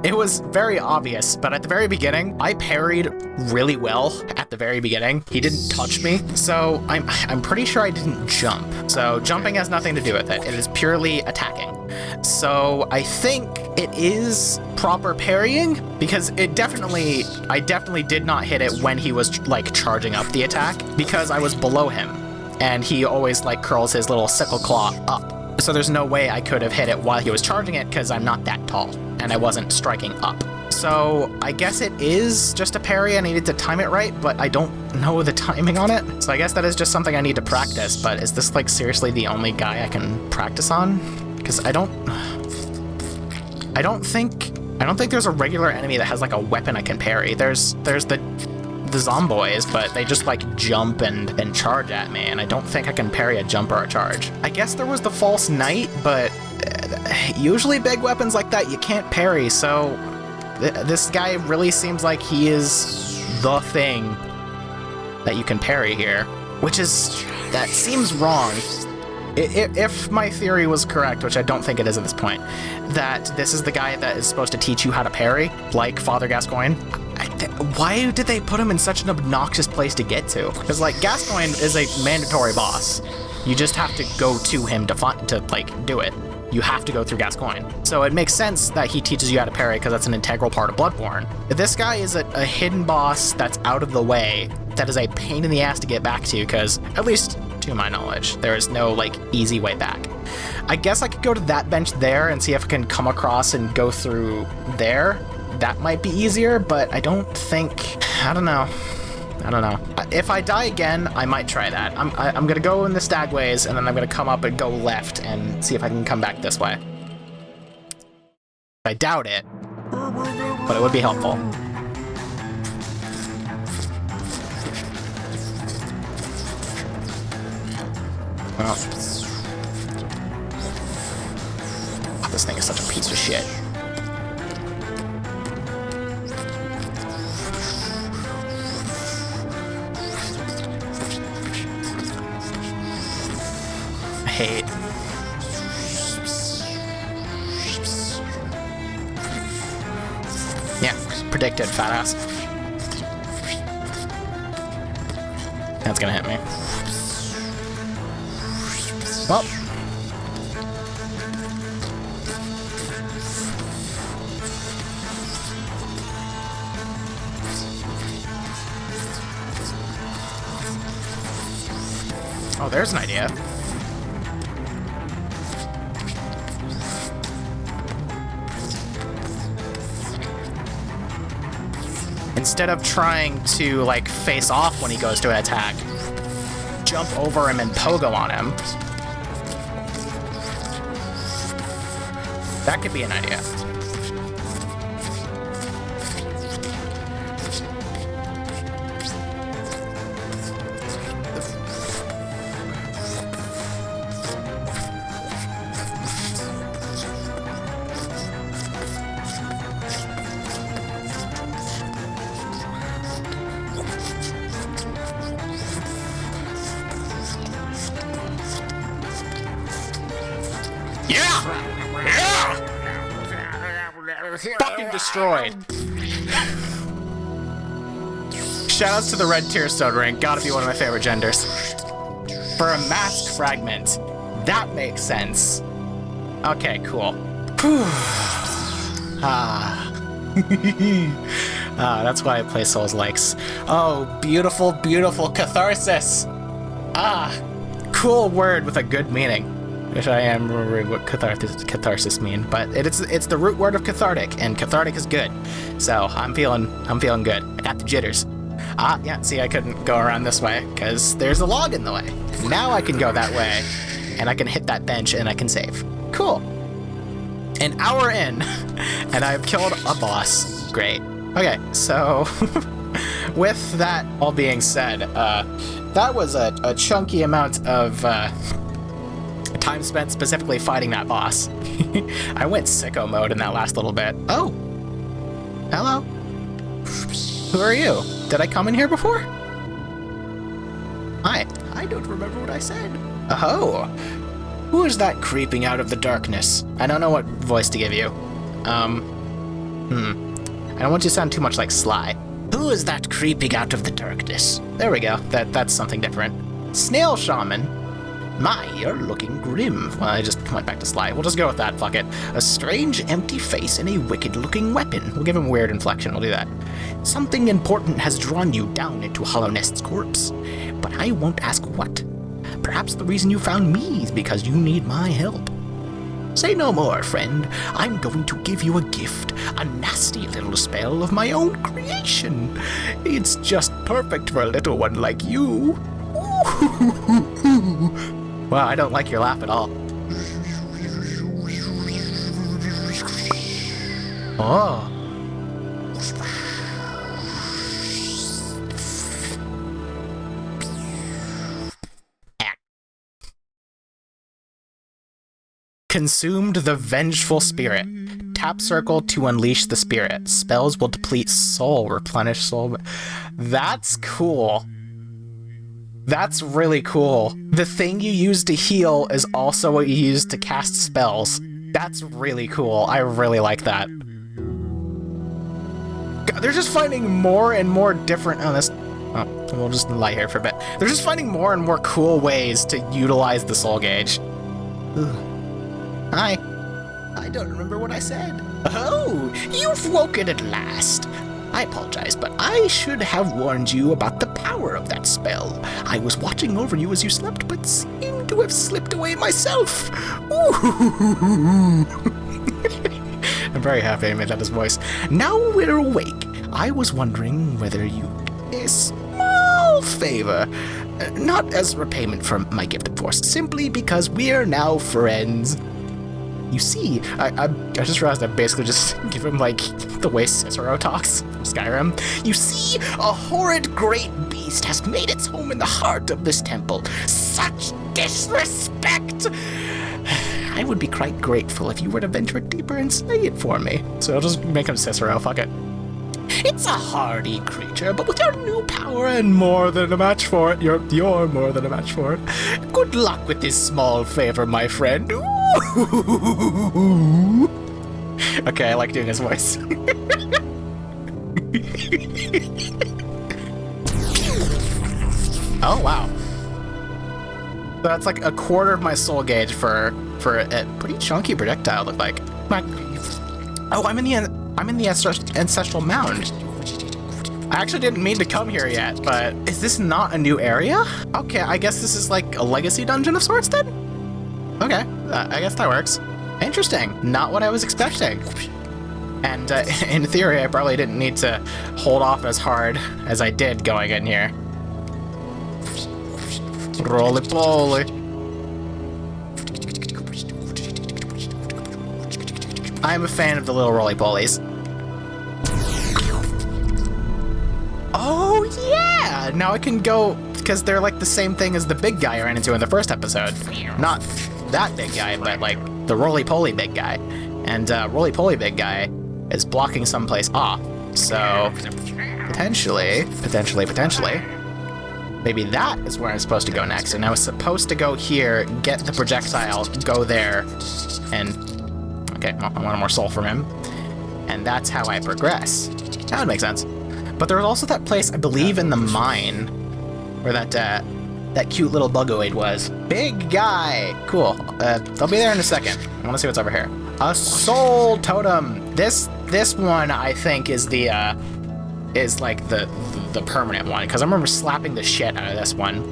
it was very obvious, but at the very beginning, I parried really well at the very beginning. He didn't touch me, so I'm pretty sure I didn't jump. So jumping has nothing to do with it. It is purely attacking. So I think it is proper parrying, because I definitely did not hit it when he was like charging up the attack, because I was below him, and he always like curls his little sickle claw up. So there's no way I could have hit it while he was charging it, because I'm not that tall, and I wasn't striking up. So I guess it is just a parry. I needed to time it right, but I don't know the timing on it. So I guess that is just something I need to practice, but is this like seriously the only guy I can practice on? Because I don't think there's a regular enemy that has like a weapon I can parry. There's the zomboys, but they just like jump and charge at me, and I don't think I can parry a jump or a charge. I guess there was the false knight, but usually big weapons like that you can't parry, so this guy really seems like he is the thing that you can parry here, that seems wrong. If my theory was correct, which I don't think it is at this point, that this is the guy that is supposed to teach you how to parry, like Father Gascoigne, why did they put him in such an obnoxious place to get to? Because like Gascoigne is a mandatory boss. You just have to go to him to like do it. You have to go through Gascoigne. So it makes sense that he teaches you how to parry, because that's an integral part of Bloodborne. This guy is a hidden boss that's out of the way, that is a pain in the ass to get back to, because, at least to my knowledge, there is no like easy way back. I guess I could go to that bench there and see if I can come across and go through there. That might be easier, but I don't know. I don't know. If I die again, I might try that. I'm gonna go in the stagways, and then I'm gonna come up and go left and see if I can come back this way. I doubt it, but it would be helpful. Oh. This thing is such a piece of shit. I hate. Yeah, predicted, fat ass. That's gonna hit me. Well. Oh, there's an idea. Instead of trying to, like, face off when he goes to an attack, jump over him and pogo on him. That could be an idea. Fucking destroyed. Shoutouts to the red tear stone ring. Gotta be one of my favorite genders. For a masked fragment. That makes sense. Okay, cool. That's why I play Souls Likes. Oh, beautiful, beautiful catharsis. Cool word with a good meaning. Which I am remembering what catharsis mean, but it's the root word of cathartic, and cathartic is good. So I'm feeling good. I got the jitters. Yeah, see, I couldn't go around this way because there's a log in the way. Now I can go that way, and I can hit that bench, and I can save. Cool. An hour in, and I've killed a boss. Great. Okay, so with that all being said, that was a chunky amount of time spent specifically fighting that boss. I went sicko mode in that last little bit. Oh! Hello? Who are you? Did I come in here before? Hi. I don't remember what I said. Oh! Who is that creeping out of the darkness? I don't know what voice to give you. I don't want you to sound too much like Sly. Who is that creeping out of the darkness? There we go. That's something different. Snail Shaman. My, you're looking grim. Well, I just went back to Sly. We'll just go with that, fuck it. A strange, empty face and a wicked-looking weapon. We'll give him a weird inflection, we'll do that. Something important has drawn you down into Hallownest's corpse. But I won't ask what. Perhaps the reason you found me is because you need my help. Say no more, friend. I'm going to give you a gift. A nasty little spell of my own creation. It's just perfect for a little one like you. Wow, I don't like your laugh at all. Oh. Consumed the Vengeful Spirit. Tap circle to unleash the spirit. Spells will deplete soul, replenish soul. That's cool. That's really cool. The thing you use to heal is also what you use to cast spells. That's really cool. I really like that. God, they're just finding more and more different... Oh, we'll just lie here for a bit. They're just finding more and more cool ways to utilize the soul gauge. Ugh. Hi. I don't remember what I said. Oh, you've woken at last. I apologize, but I should have warned you about the power of that spell. I was watching over you as you slept, but seemed to have slipped away myself. I'm very happy I made that his voice. Now we're awake. I was wondering whether you... Smile! small favor. Not as repayment for my gift, of course, simply because we're now friends. You see, I just realized I basically just give him, like, the way Cicero talks from Skyrim. You see, a horrid great beast has made its home in the heart of this temple. Such disrespect! I would be quite grateful if you were to venture deeper and say it for me. So I'll just make him Cicero, fuck it. It's a hardy creature, but with your new power and more than a match for it, you're more than a match for it. Good luck with this small favor, my friend. Ooh. Okay, I like doing his voice. Oh, wow. So that's like a quarter of my soul gauge for a pretty chunky projectile, look like. Oh, I'm in the ancestral mound. I actually didn't mean to come here yet, but is this not a new area? Okay, I guess this is like a legacy dungeon of sorts then? Okay, I guess that works. Interesting, not what I was expecting. And in theory, I probably didn't need to hold off as hard as I did going in here. Roly-poly. I'm a fan of the little roly-polies. Oh, yeah! Now I can go, because they're like the same thing as the big guy I ran into in the first episode. Not that big guy, but like the roly-poly big guy. And roly-poly big guy is blocking someplace off. So, potentially, maybe that is where I'm supposed to go next. And I was supposed to go here, get the projectile, go there, and... Okay, I want more soul from him. And that's how I progress. That would make sense. But there was also that place, I believe, in the mine, where that cute little bugoid was. Big guy! Cool. I'll be there in a second. I want to see what's over here. A soul totem! This one, I think, is the, is like the permanent one, because I remember slapping the shit out of this one.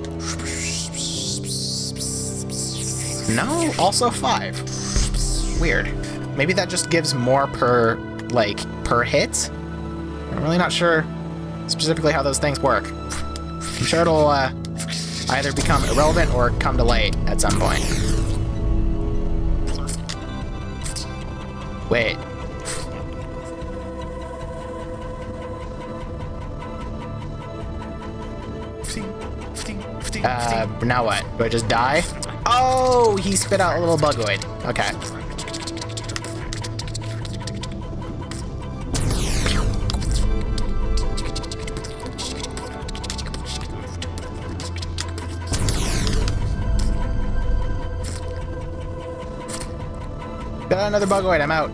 No, also 5. Weird. Maybe that just gives more per hit? I'm really not sure specifically how those things work. I'm sure it'll either become irrelevant or come to light at some point. Wait. Now what? Do I just die? Oh, he spit out a little bugoid. Okay. Got another bugoid, I'm out.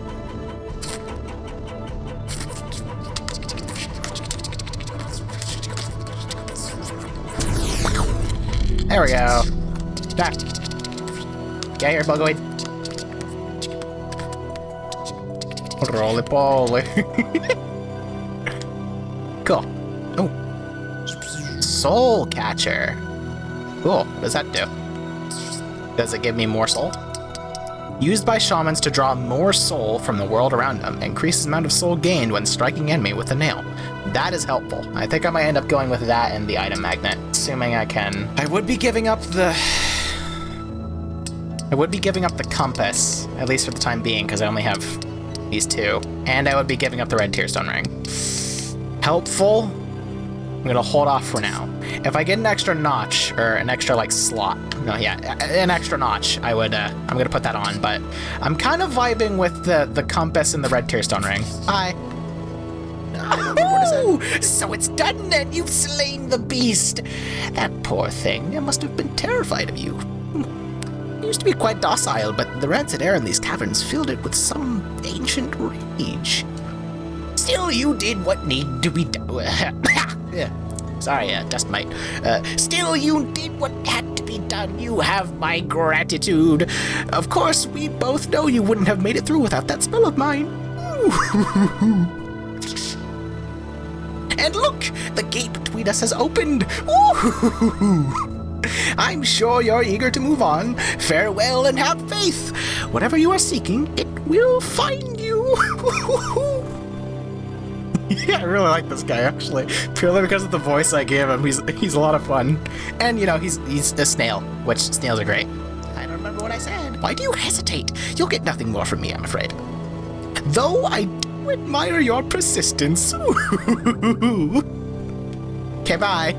There we go. Back. Get here, bugoid. Roly-poly. Cool. Oh. Soul catcher. Cool. What does that do? Does it give me more soul? Used by shamans to draw more soul from the world around them. Increases the amount of soul gained when striking enemy with a nail. That is helpful. I think I might end up going with that and the item magnet, assuming I can. I would be giving up the compass, at least for the time being, because I only have these two. And I would be giving up the red tearstone ring. Helpful? I'm gonna hold off for now. If I get an extra notch, or an extra, like, slot, no, yeah, an extra notch, I'm gonna put that on, but I'm kind of vibing with the compass and the red tearstone ring. Hi. Oh, so it's done then, you've slain the beast. That poor thing, it must have been terrified of you. It used to be quite docile, but the rancid air in these caverns filled it with some ancient rage. Still, you did what needed to be done. Sorry, dust mite. Still, you did what had to be done. You have my gratitude. Of course, we both know you wouldn't have made it through without that spell of mine. And look, the gate between us has opened. I'm sure you're eager to move on. Farewell and have faith. Whatever you are seeking, it will find you. Yeah, I really like this guy, actually. Purely because of the voice I give him. He's a lot of fun. And, you know, he's a snail, which snails are great. I don't remember what I said. Why do you hesitate? You'll get nothing more from me, I'm afraid. Though I do admire your persistence. Okay, bye.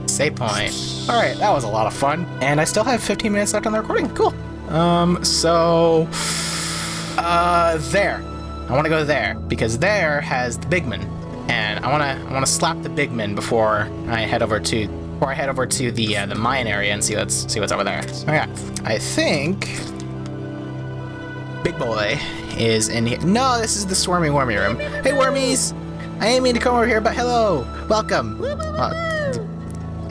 Save point. Alright, that was a lot of fun. And I still have 15 minutes left on the recording. Cool. There. I want to go there, because there has the Bigman. And I want to slap the Bigman before I head over to the mine area and see what's over there. Okay. I think Big Boy is in here. No, this is the Swarmy Wormy room. Hey, Wormies! I didn't mean to come over here, but hello! Welcome!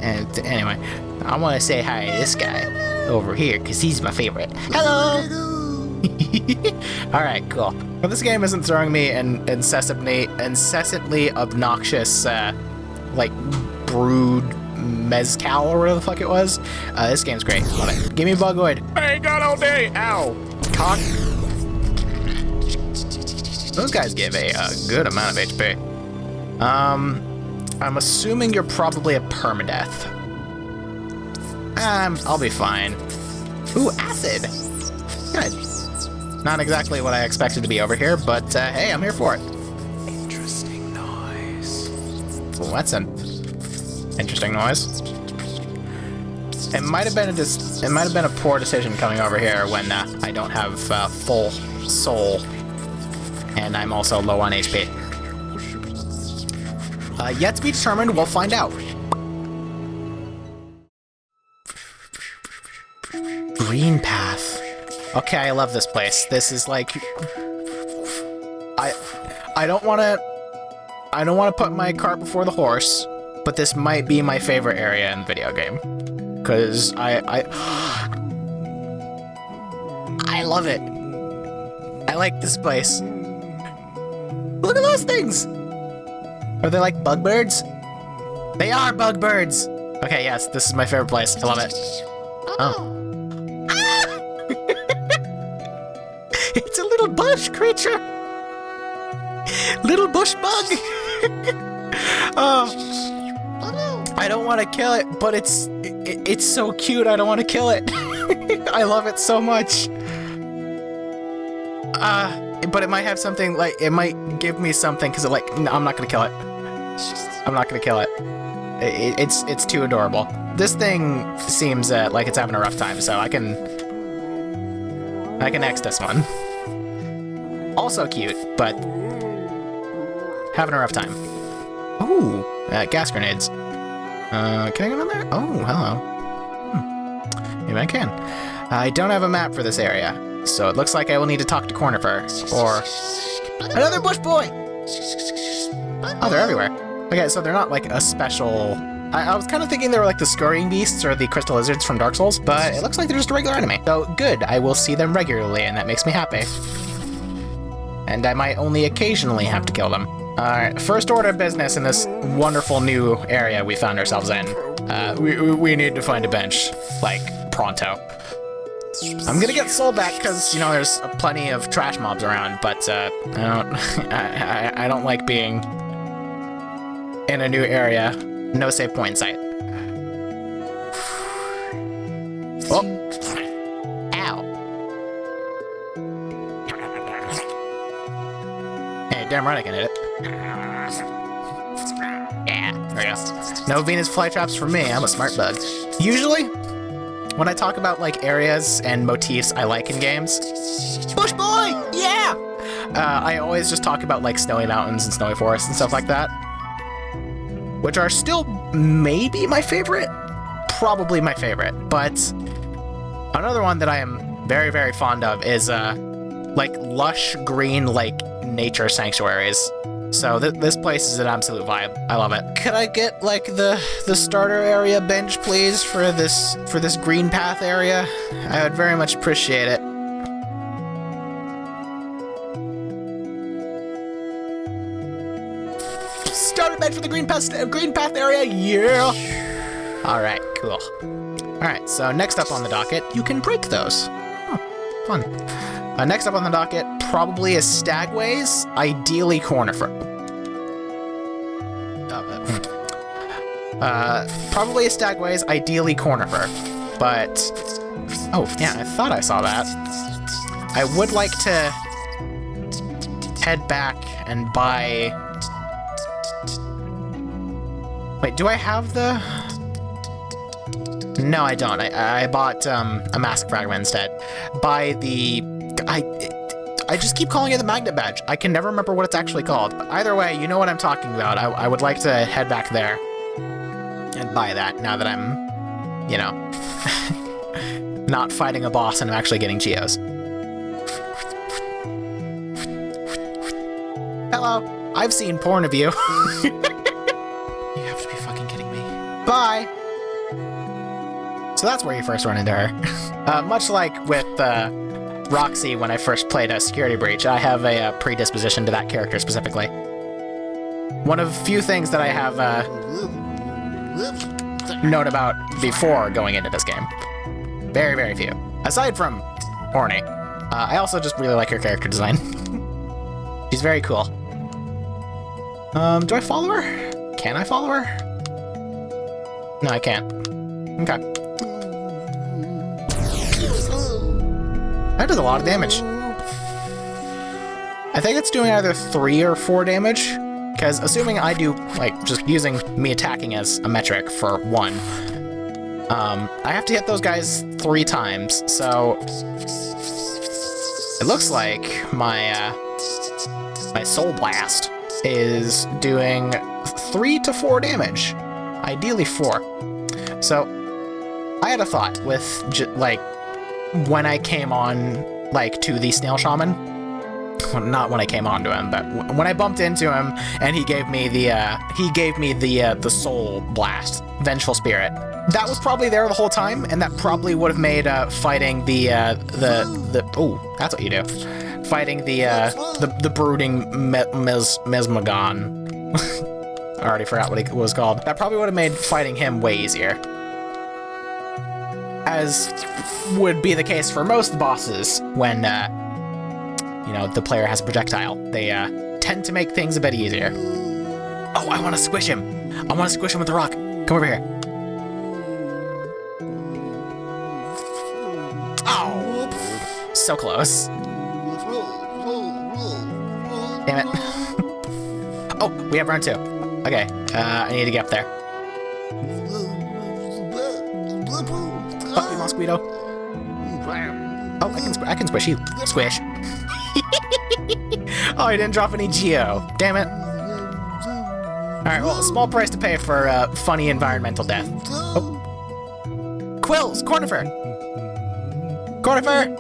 And anyway, I want to say hi to this guy over here, because he's my favorite. Hello! Alright, cool. Well, this game isn't throwing me an incessantly obnoxious, like, brewed mezcal or whatever the fuck it was. This game's great. Love it. Give me Bugoid. I ain't got all day. Ow. Cock. Those guys give a good amount of HP. I'm assuming you're probably a permadeath. I'll be fine. Ooh, acid. Good. Not exactly what I expected to be over here, but hey, I'm here for it. Interesting noise. Well, that's an interesting noise. It might have been a poor decision coming over here when I don't have full soul, and I'm also low on HP. Yet to be determined. We'll find out. Greenpath. Okay, I love this place. This is like, I don't want to put my cart before the horse, but this might be my favorite area in the video game, because I love it. I like this place. Look at those things. Are they like bug birds? They are bug birds. Okay, yes, this is my favorite place. I love it. Oh. It's a little bush creature. Little bush bug. Oh. I don't want to kill it, but it's so cute. I don't want to kill it. I love it so much. But it might have something, like, it might give me something, because no, I'm not gonna kill it. I'm not gonna kill it. It's too adorable. This thing seems like it's having a rough time, so I can X this one. Also cute, but having a rough time. Ooh, gas grenades. Can I go down there? Oh, hello. Maybe I can. I don't have a map for this area, so it looks like I will need to talk to Cornifer, or another bush boy! Oh, they're everywhere. Okay, so they're not like a special... I was kind of thinking they were like the scurrying beasts or the crystal lizards from Dark Souls, but it looks like they're just a regular enemy. So good, I will see them regularly, and that makes me happy. And I might only occasionally have to kill them. Alright, first order of business in this wonderful new area we found ourselves in. We need to find a bench, like, pronto. I'm gonna get soul back because, you know, there's plenty of trash mobs around, but I don't like being in a new area. No save point in sight. Oh. Ow. Hey, damn right I can hit it. Yeah, there we go. No Venus flytraps for me, I'm a smart bug. Usually, when I talk about, like, areas and motifs I like in games, Bush Boy! Yeah! I always just talk about, like, snowy mountains and snowy forests and stuff like that, which are still maybe my favorite, probably my favorite. But another one that I am very, very fond of is like lush green, like, nature sanctuaries. So this place is an absolute vibe. I love it. Could I get, like, the starter area bench, please, for this Greenpath area? I would very much appreciate it. Starter bench for the Greenpath area, yeah! Alright, cool. Alright, so next up on the docket, you can break those. Oh, fun. Next up on the docket, probably is Stagways, ideally Cornifer. Probably a Stagways, ideally Cornifer. But... Oh, yeah, I thought I saw that. I would like to head back and buy... Wait, do I have the... No, I don't. I bought a Mask Fragment instead. Buy the... I just keep calling it the Magnet Badge. I can never remember what it's actually called. But either way, you know what I'm talking about. I would like to head back there and buy that now that I'm, you know, not fighting a boss and I'm actually getting Geos. Hello. I've seen porn of you. You have to be fucking kidding me. Bye. So that's where you first run into her. Much like with Roxy when I first played a Security Breach, I have a predisposition to that character specifically. One of few things that I have known about before going into this game. Very, very few. Aside from horny. I also just really like her character design. She's very cool. Do I follow her? Can I follow her? No, I can't. Okay. That does a lot of damage. I think it's doing either 3 or 4 damage, because assuming I do, like, just using me attacking as a metric for 1, I have to hit those guys 3 times, so it looks like my Soul Blast is doing 3 to 4 damage, ideally 4. So I had a thought with, like, when I came on, like, to the Snail Shaman, well, not when I came on to him, but when I bumped into him and he gave me the Soul Blast, Vengeful Spirit. That was probably there the whole time, and that probably would have made fighting the oh, that's what you do, fighting the brooding Mesmagon. I already forgot what it was called. That probably would have made fighting him way easier. As would be the case for most bosses when, you know, the player has a projectile. They tend to make things a bit easier. Oh, I want to squish him. I want to squish him with the rock. Come over here. Oh, so close. Damn it. Oh, we have round 2. Okay, I need to get up there. Fuck you, Mosquito. Oh, I can squish you. Squish. Oh, I didn't drop any Geo. Damn it. Alright, well, a small price to pay for funny environmental death. Oh. Quills! Cornifer! Cornifer!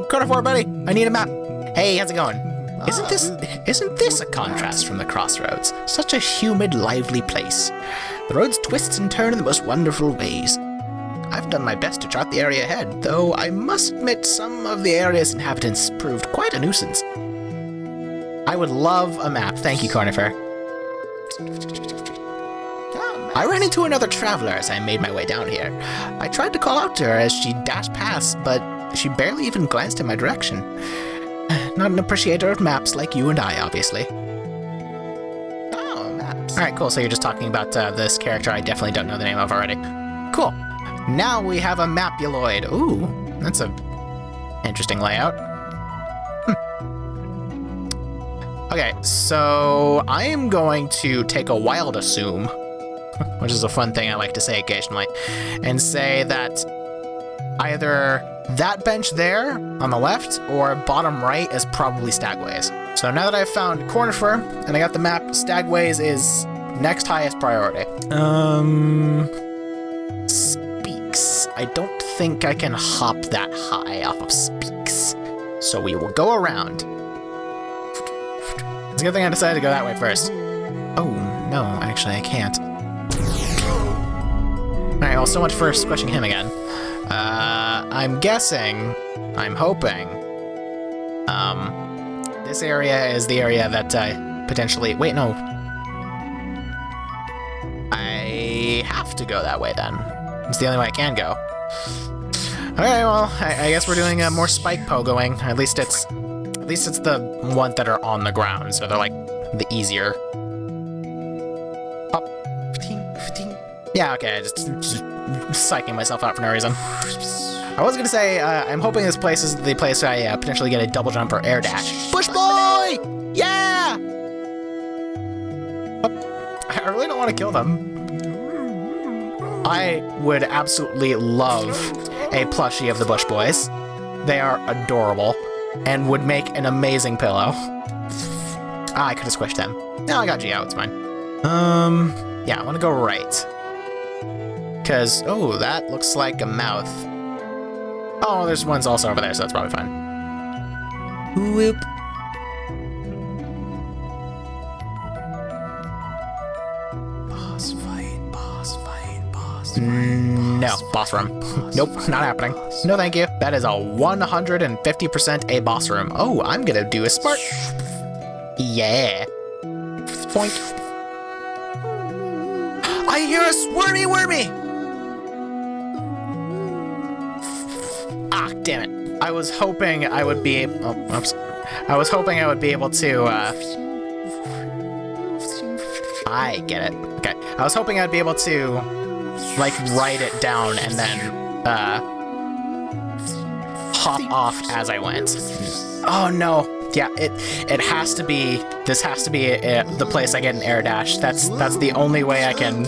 Cornifer, buddy! I need a map. Hey, how's it going? Isn't this a contrast from the Crossroads? Such a humid, lively place. The roads twist and turn in the most wonderful ways. I've done my best to chart the area ahead, though I must admit some of the area's inhabitants proved quite a nuisance. I would love a map. Thank you, Cornifer. I ran into another traveler as I made my way down here. I tried to call out to her as she dashed past, but she barely even glanced in my direction. Not an appreciator of maps like you and I, obviously. Oh, maps. Alright, cool. So you're just talking about this character I definitely don't know the name of already. Cool. Now we have a Mapuloid. Ooh, that's a interesting layout. Okay, so I am going to take a wild assume, which is a fun thing I like to say occasionally, and say that either that bench there on the left or bottom right is probably Stagways. So now that I've found Cornifer and I got the map, Stagways is next highest priority. Speaks. I don't think I can hop that high off of Speaks. So we will go around. It's a good thing I decided to go that way first. Oh, no, actually I can't. Alright, well, so much for squishing him again. I'm guessing, I'm hoping, this area is the area that potentially... Wait, no. I have to go that way then. It's the only way I can go. Okay, well, I guess we're doing more spike pogoing. At least it's the ones that are on the ground, so they're like the easier. Up. Yeah, okay, just psyching myself out for no reason. I was gonna say, I'm hoping this place is the place I potentially get a double jump or air dash. Bush boy! Yeah! I really don't want to kill them. I would absolutely love a plushie of the Bush Boys. They are adorable and would make an amazing pillow. Ah, I could have squished them. No, I got Geo, it's fine. Yeah, I want to go right. Because, oh, that looks like a mouth. Oh, there's ones also over there, so that's probably fine. Whoop. No, boss room. Nope, not happening. No, thank you. That is a 150% a boss room. Oh, I'm gonna do a smart. Yeah. Boink. I hear a squirmy wormy! Ah, damn it. I was hoping I would be able. Oh, oops. I was hoping I would be able to. I get it. Okay. I was hoping I'd be able to, like, write it down and then hop off as I went. Oh no. Yeah, it has to be. This has to be the place I get an air dash. That's the only way I can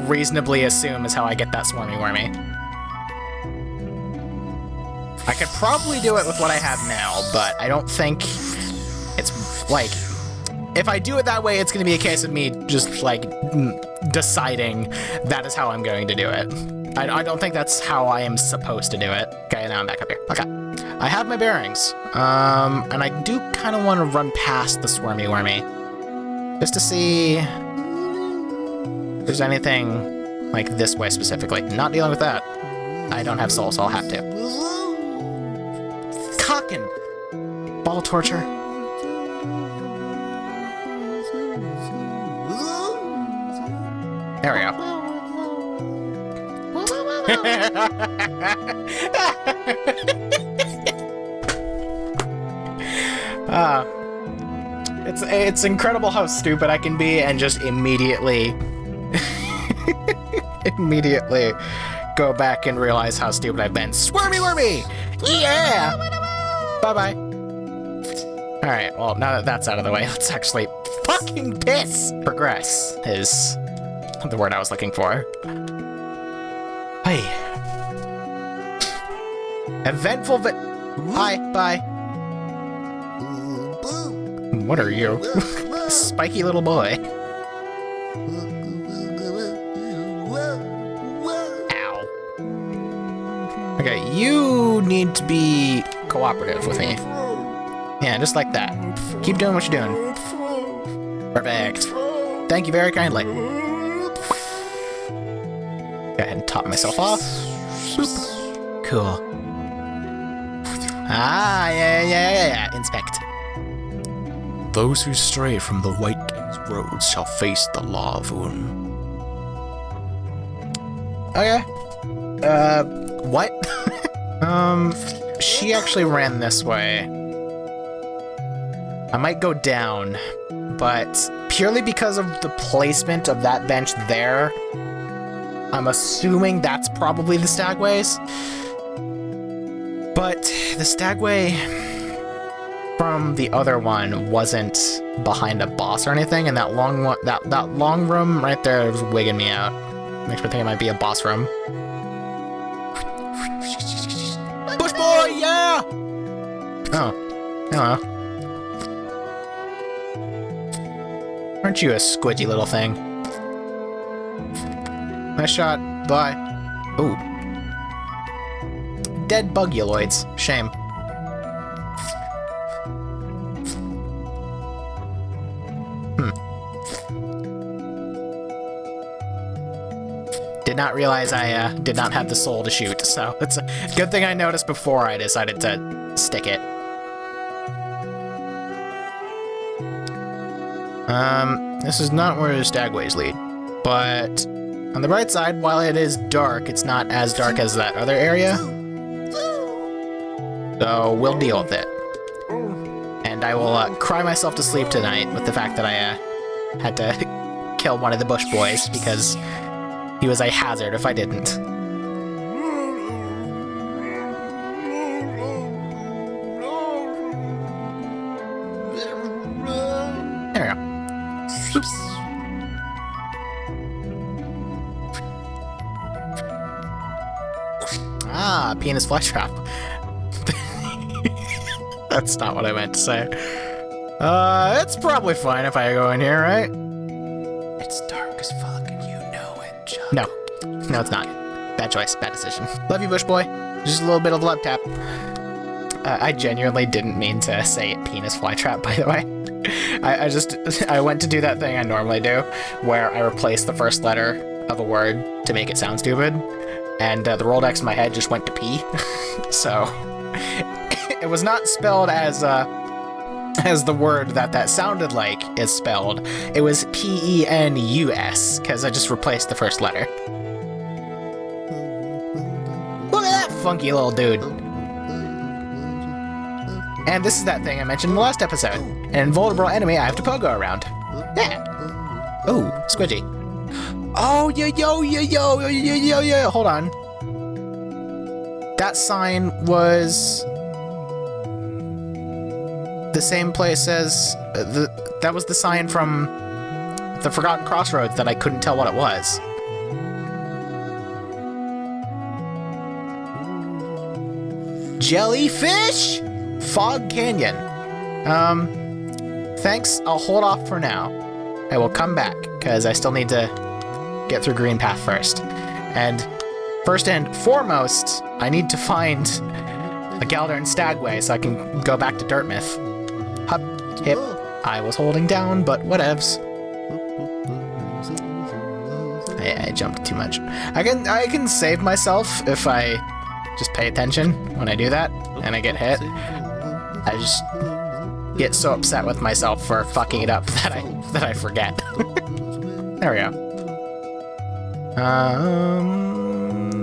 reasonably assume is how I get that swarmy wormy. I could probably do it with what I have now, but I don't think it's like, if I do it that way, it's going to be a case of me just like deciding that is how I'm going to do it. I don't think that's how I am supposed to do it. Okay, now I'm back up here. Okay, I have my bearings, and I do kind of want to run past the swarmy wormy just to see if there's anything like this way specifically. Not dealing with that. I don't have soul, so I'll have to. Cockin' ball torture. There we go. It's incredible how stupid I can be and just immediately go back and realize how stupid I've been. Squirmy wormy! Yeah! Bye-bye. Alright, well, now that that's out of the way, let's actually fucking piss! Progress is the word I was looking for. Hey. Eventful Hi, bye. What are you? Spiky little boy. Ow. Okay, you need to be cooperative with me. Yeah, just like that. Keep doing what you're doing. Perfect. Thank you very kindly. Go ahead and top myself off. Boop. Cool. Ah, yeah. Inspect. Those who stray from the White King's roads shall face the law of Un. Okay. What? She actually ran this way. I might go down, but purely because of the placement of that bench there, I'm assuming that's probably the Stagways. But the Stagway from the other one wasn't behind a boss or anything, and that long one, that long room right there was wigging me out. Makes me think it might be a boss room. Bush boy, yeah! Oh, hello. Aren't you a squidgy little thing? Nice shot. Bye. Ooh. Dead buguloids. Shame. Did not realize I did not have the soul to shoot, so it's a good thing I noticed before I decided to stick it. This is not where the Stagways lead, but on the right side, while it is dark, it's not as dark as that other area. So we'll deal with it. And I will cry myself to sleep tonight with the fact that I had to kill one of the bush boys because he was a hazard if I didn't. There we go. Oops. Ah, penis flesh trap. That's not what I meant to say. It's probably fine if I go in here, right? It's dark as fuck and you know it, Chuck. No. No, it's not. Bad choice. Bad decision. Love you, bush boy. Just a little bit of love tap. I genuinely didn't mean to say penis flytrap, by the way. I went to do that thing I normally do, where I replace the first letter of a word to make it sound stupid, and the Rolodex in my head just went to P. So, it was not spelled as the word that sounded like is spelled. It was P-E-N-U-S, because I just replaced the first letter. Look at that funky little dude. And this is that thing I mentioned in the last episode. An invulnerable enemy I have to pogo around. Yeah. Ooh, squidgy. Oh, yo, hold on. That sign was the same place as that was the sign from the Forgotten Crossroads that I couldn't tell what it was. Jellyfish? Fog Canyon. Thanks, I'll hold off for now. I will come back, because I still need to get through Greenpath first. And first and foremost, I need to find a Galdern Stagway so I can go back to Dirtmouth. Hup, hip. I was holding down, but whatevs. I jumped too much. I can save myself if I just pay attention when I do that, and I get hit. I just get so upset with myself for fucking it up that I forget. There we go.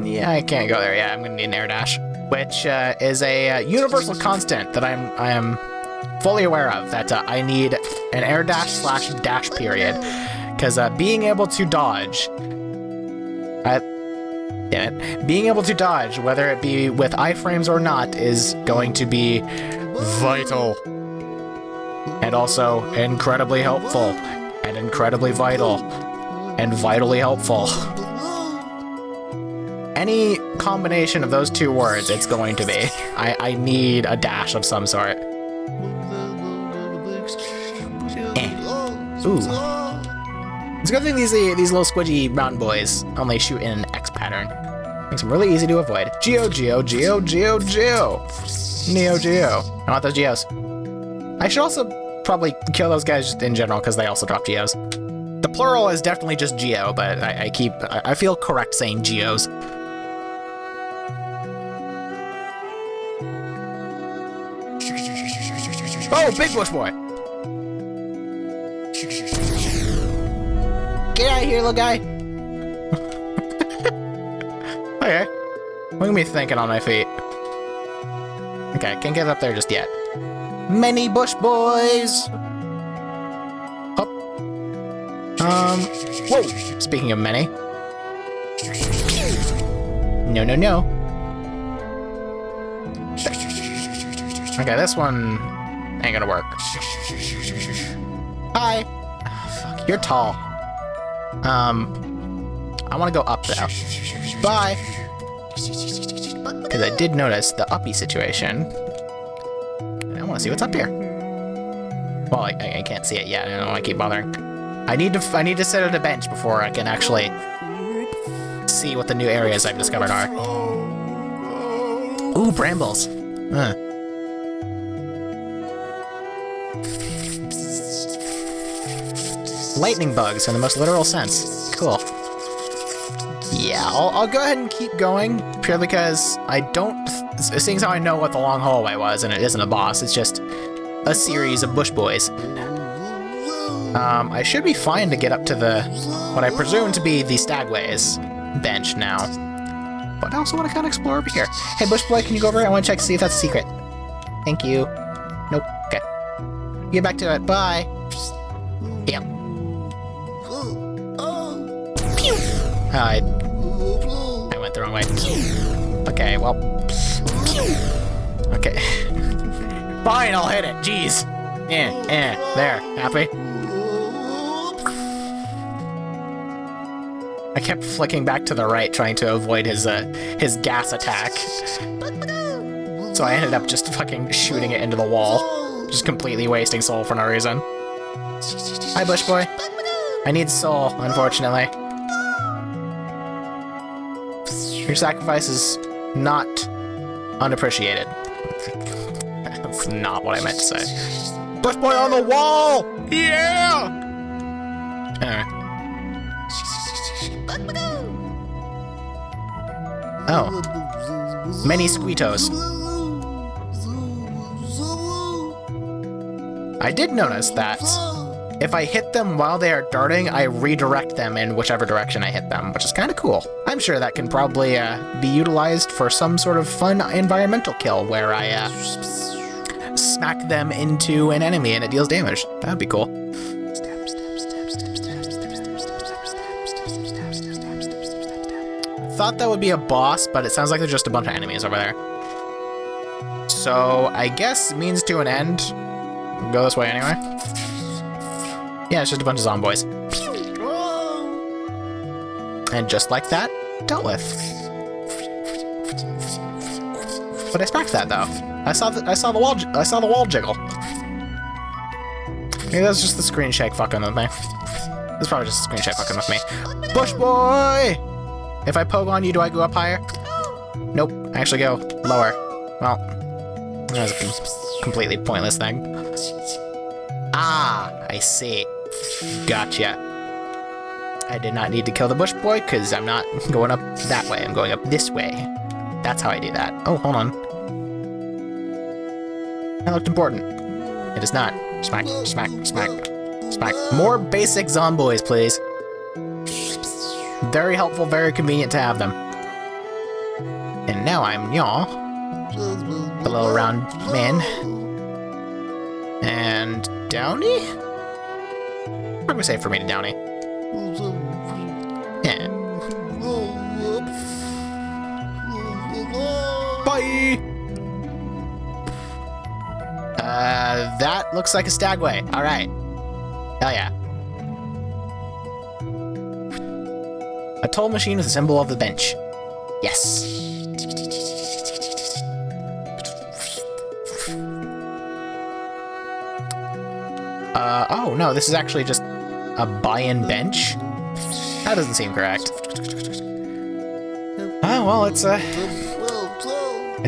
Yeah, I can't go there yet. I'm gonna need an air dash, which is a universal constant that I am fully aware of. That I need an air dash / dash period, because being able to dodge, being able to dodge, whether it be with iframes or not, is going to be vital, and also incredibly helpful, and incredibly vital, and vitally helpful. Any combination of those two words, it's going to be. I need a dash of some sort. Ooh. It's a good thing these little squidgy mountain boys only shoot in an X pattern. Makes them really easy to avoid. Geo. Neo Geo. I want those Geos. I should also probably kill those guys just in general, because they also drop Geos. The plural is definitely just Geo, but I feel correct saying Geos. Oh, big bush boy! Get out of here, little guy! Okay. Look at me thinking on my feet. Okay, can't get up there just yet. Many bush boys! Hop. Whoa! Speaking of many. No. Okay, this one ain't gonna work. Hi! Oh, fuck, you're tall. I wanna go up though. Bye! Because I did notice the uppy situation. And I wanna see what's up here. Well, I can't see it yet, I don't know why I keep bothering. I need to sit at a bench before I can actually see what the new areas I've discovered are. Ooh, brambles. Lightning bugs in the most literal sense. Cool. Yeah, I'll go ahead and keep going, purely because I don't... Seeing as how I know what the long hallway was, and it isn't a boss, it's just a series of bush boys. I should be fine to get up to what I presume to be the Stagway's bench now. But I also want to kind of explore over here. Hey, bush boy, can you go over here? I want to check to see if that's a secret. Thank you. Nope. Okay. Get back to it. Bye. Yep. I went the wrong way. Okay, well. Okay. Fine, I'll hit it. Jeez. There. Happy? I kept flicking back to the right, trying to avoid his gas attack. So I ended up just fucking shooting it into the wall. Just completely wasting soul for no reason. Hi, Bush Boy. I need soul, unfortunately. Your sacrifice is not unappreciated. That's not what I meant to say. Bush Boy on the wall! Yeah! Alright. Oh. Many Squeetos. I did notice that if I hit them while they are darting, I redirect them in whichever direction I hit them, which is kind of cool. I'm sure that can probably be utilized for some sort of fun environmental kill where I smack them into an enemy and it deals damage. That would be cool. Thought that would be a boss, but it sounds like there's just a bunch of enemies over there. So I guess means to an end. Go this way anyway. Yeah, it's just a bunch of zomboys. And just like that, dealt with. But I smacked that though. I saw the wall jiggle. Maybe that's just the screen shake fucking with me. That's probably just the screen shake fucking with me. Bush Boy! If I poke on you, do I go up higher? Nope, I actually go lower. Well, that was a completely pointless thing. Ah, I see. Gotcha. I did not need to kill the Bush Boy, because I'm not going up that way. I'm going up this way. That's how I do that. Oh, hold on. That looked important. It is not. Smack, smack, smack, smack. More basic zomboys, please. Very helpful, very convenient to have them. And now I'm Yaw, the little round man. And Downey? Probably safe for me to Downey. Yeah. Bye! That looks like a stagway. Alright. Hell yeah. A toll machine with a symbol of the bench. Yes. Oh no, this is actually just a buy-in bench? That doesn't seem correct. Oh, well, it's a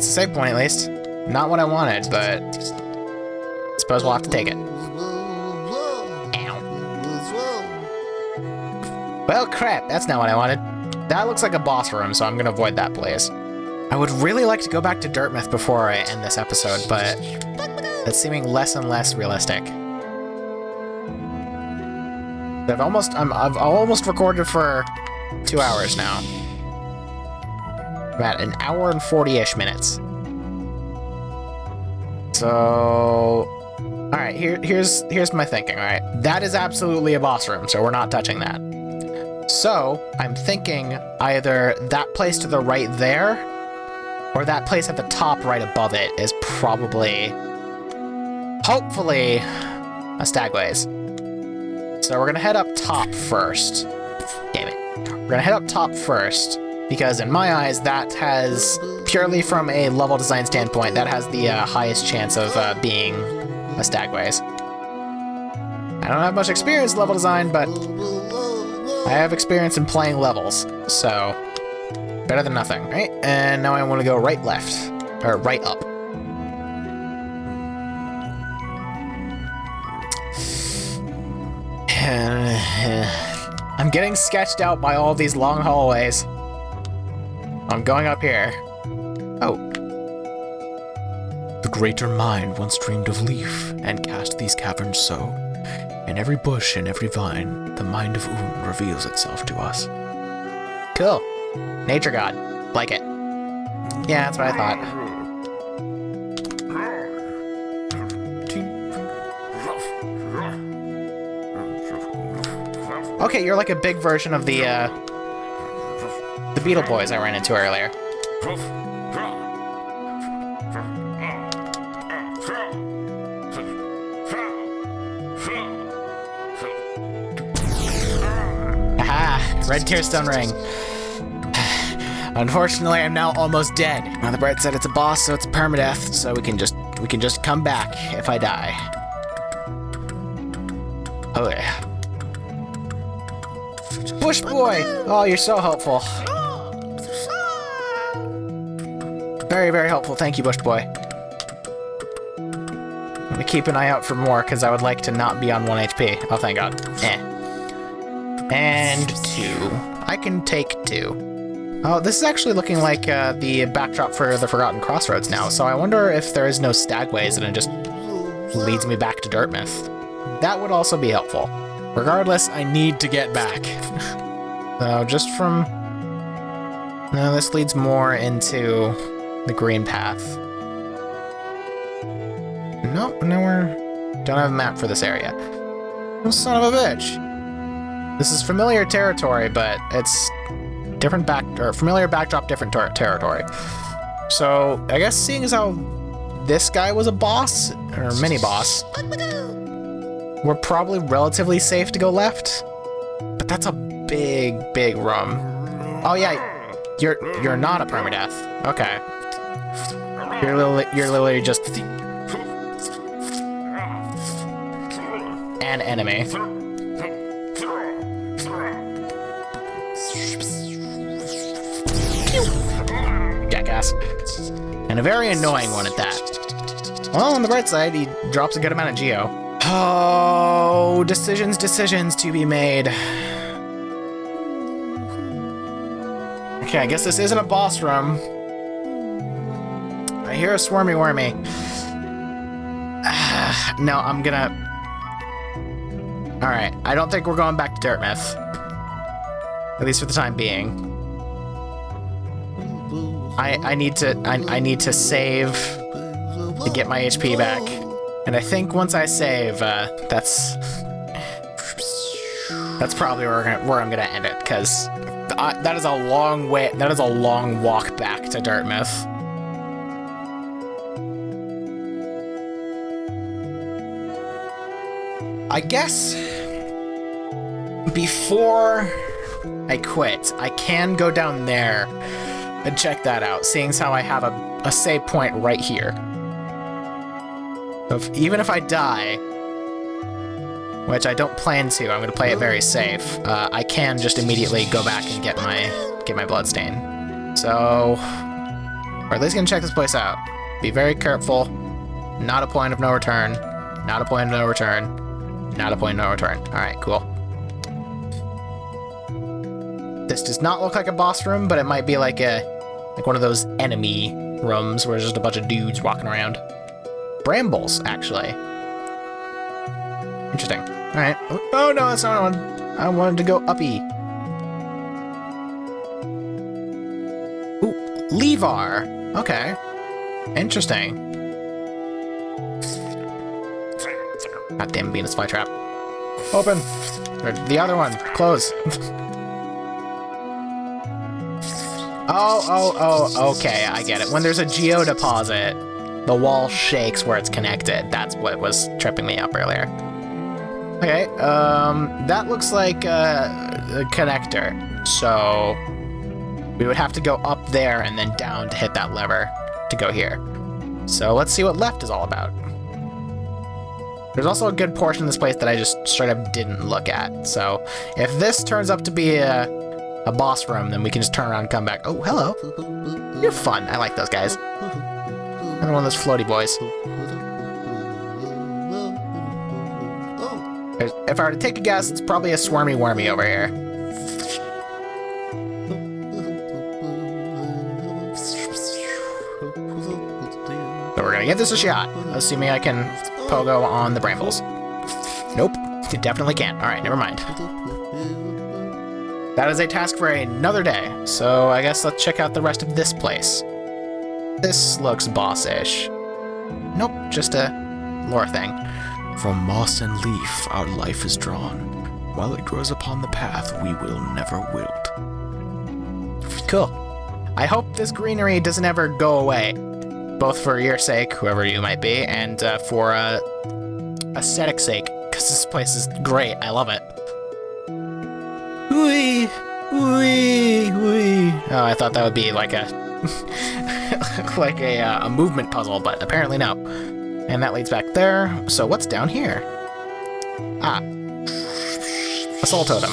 save point at least. Not what I wanted, but I suppose we'll have to take it. Well, crap, that's not what I wanted. That looks like a boss room, so I'm gonna avoid that place. I would really like to go back to Dirtmouth before I end this episode, but it's seeming less and less realistic. I've almost recorded for 2 hours now. I'm at 1 hour and 40-ish minutes. So, all right, here's my thinking. All right, that is absolutely a boss room, so we're not touching that. So I'm thinking either that place to the right there, or that place at the top right above it is probably, hopefully, a stagways. So we're gonna head up top first. Damn it. We're gonna head up top first, because in my eyes, that has, purely from a level design standpoint, that has the highest chance of being a stagways. I don't have much experience in level design, but I have experience in playing levels, so better than nothing, right? And now I want to go right left, or right up. I'm getting sketched out by all these long hallways. I'm going up here. Oh. The greater mind once dreamed of leaf, and cast these caverns so. In every bush and every vine, the mind of Un reveals itself to us. Cool. Nature god. Like it. Yeah, that's what I thought. Okay, you're like a big version of the the beetle boys I ran into earlier. Aha! Red tearstone ring. Unfortunately, I'm now almost dead. Now the bright side, it's a boss, so it's permadeath, so we can just come back if I die. Oh yeah. Bush boy! Oh, you're so helpful. Very, very helpful. Thank you, Bush boy. I'm gonna keep an eye out for more, because I would like to not be on 1 HP. Oh, thank God. And 2. I can take 2. Oh, this is actually looking like the backdrop for the Forgotten Crossroads now, so I wonder if there is no stagways and it just leads me back to Dartmouth. That would also be helpful. Regardless, I need to get back. So just from... No, this leads more into the Greenpath. Nope, don't have a map for this area. Oh, son of a bitch. This is familiar territory, but it's different familiar backdrop, different territory. So I guess seeing as how this guy was a boss, or mini boss, we're probably relatively safe to go left. But that's a big, big room. Oh yeah, you're not a permadeath. Okay. You're literally just an enemy. Jackass. And a very annoying one at that. Well, on the bright side, he drops a good amount of geo. Oh, decisions to be made. Okay, I guess this isn't a boss room. I hear a swarmy wormy. No, I'm gonna... Alright, I don't think we're going back to Dartmouth. At least for the time being. I need to save to get my HP back. And I think once I save, that's probably where I'm gonna end it, because that is a long way. That is a long walk back to Dartmouth. I guess before I quit, I can go down there and check that out, seeing as how I have a save point right here. So even if I die, which I don't plan to, I'm going to play it very safe, I can just immediately go back and get my bloodstain. So we're at least going to check this place out. Be very careful. Not a point of no return. Not a point of no return. Not a point of no return. Alright, cool. This does not look like a boss room, but it might be like one of those enemy rooms where there's just a bunch of dudes walking around. Brambles, actually. Interesting. Alright. Oh no, that's not one. I wanted to go uppy. Ooh, Levar. Okay. Interesting. Goddamn Venus flytrap. Open! Or the other one. Close. Oh, okay, I get it. When there's a geodeposit, the wall shakes where it's connected. That's what was tripping me up earlier. Okay, that looks like a connector. So we would have to go up there and then down to hit that lever to go here. So let's see what left is all about. There's also a good portion of this place that I just straight up didn't look at. So if this turns up to be a boss room, then we can just turn around and come back. Oh, hello. You're fun. I like those guys. Another one of those floaty boys. If I were to take a guess, it's probably a swarmy wormy over here. So we're gonna give this a shot, assuming I can pogo on the brambles. Nope, it definitely can't. Alright, never mind. That is a task for another day, so I guess let's check out the rest of this place. This looks boss-ish. Nope, just a lore thing. From moss and leaf our life is drawn. While it grows upon the path, we will never wilt. Cool. I hope this greenery doesn't ever go away, both for your sake, whoever you might be, and for aesthetic sake, because this place is great. I love it. Wee, wee, wee. Oh, I thought that would be like a like a movement puzzle, but apparently no. And that leads back there. So what's down here? Ah, a soul totem.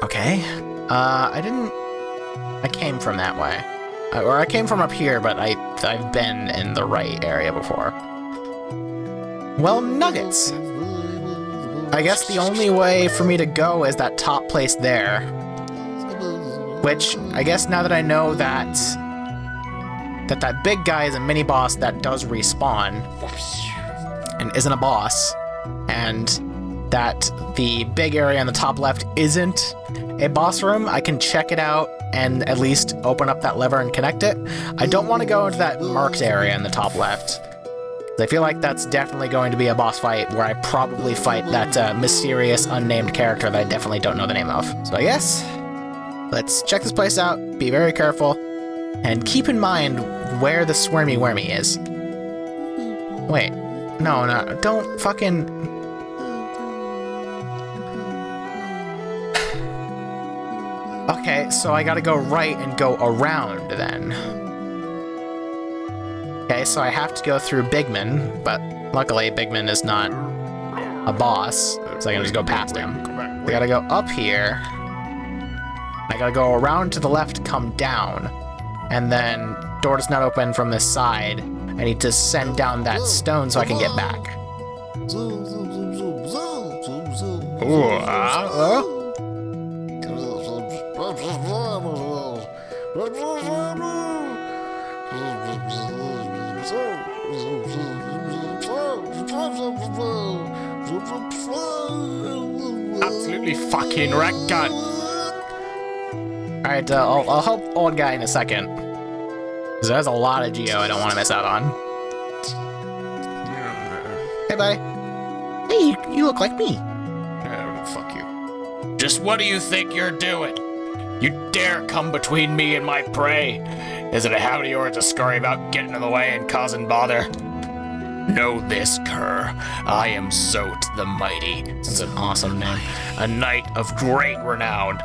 Okay. I came from that way. Or I came from up here, but I've been in the right area before. Well, nuggets. I guess the only way for me to go is that top place there. Which, I guess now that I know that that big guy is a mini-boss that does respawn, and isn't a boss, and that the big area on the top left isn't a boss room, I can check it out and at least open up that lever and connect it. I don't want to go into that marked area in the top left. I feel like that's definitely going to be a boss fight where I probably fight that mysterious unnamed character that I definitely don't know the name of. So I guess let's check this place out, be very careful, and keep in mind where the Squirmy Wormy is. Wait, no, don't fucking... Okay, so I gotta go right and go around then. Okay, so I have to go through Bigman, but luckily Bigman is not a boss, so I can just go past him. I gotta go up here. I gotta go around to the left, come down, and then door does not open from this side. I need to send down that stone so I can get back. Ooh, absolutely fucking wreck gun. Alright, I'll help old guy in a second. Because there's a lot of Geo I don't want to miss out on. Hey, buddy. Hey, you look like me. Fuck you. Just what do you think you're doing? You dare come between me and my prey? Is it a howdy or a scurry about getting in the way and causing bother? Know this, cur. I am Zote the Mighty. That's an awesome name. A knight of great renown.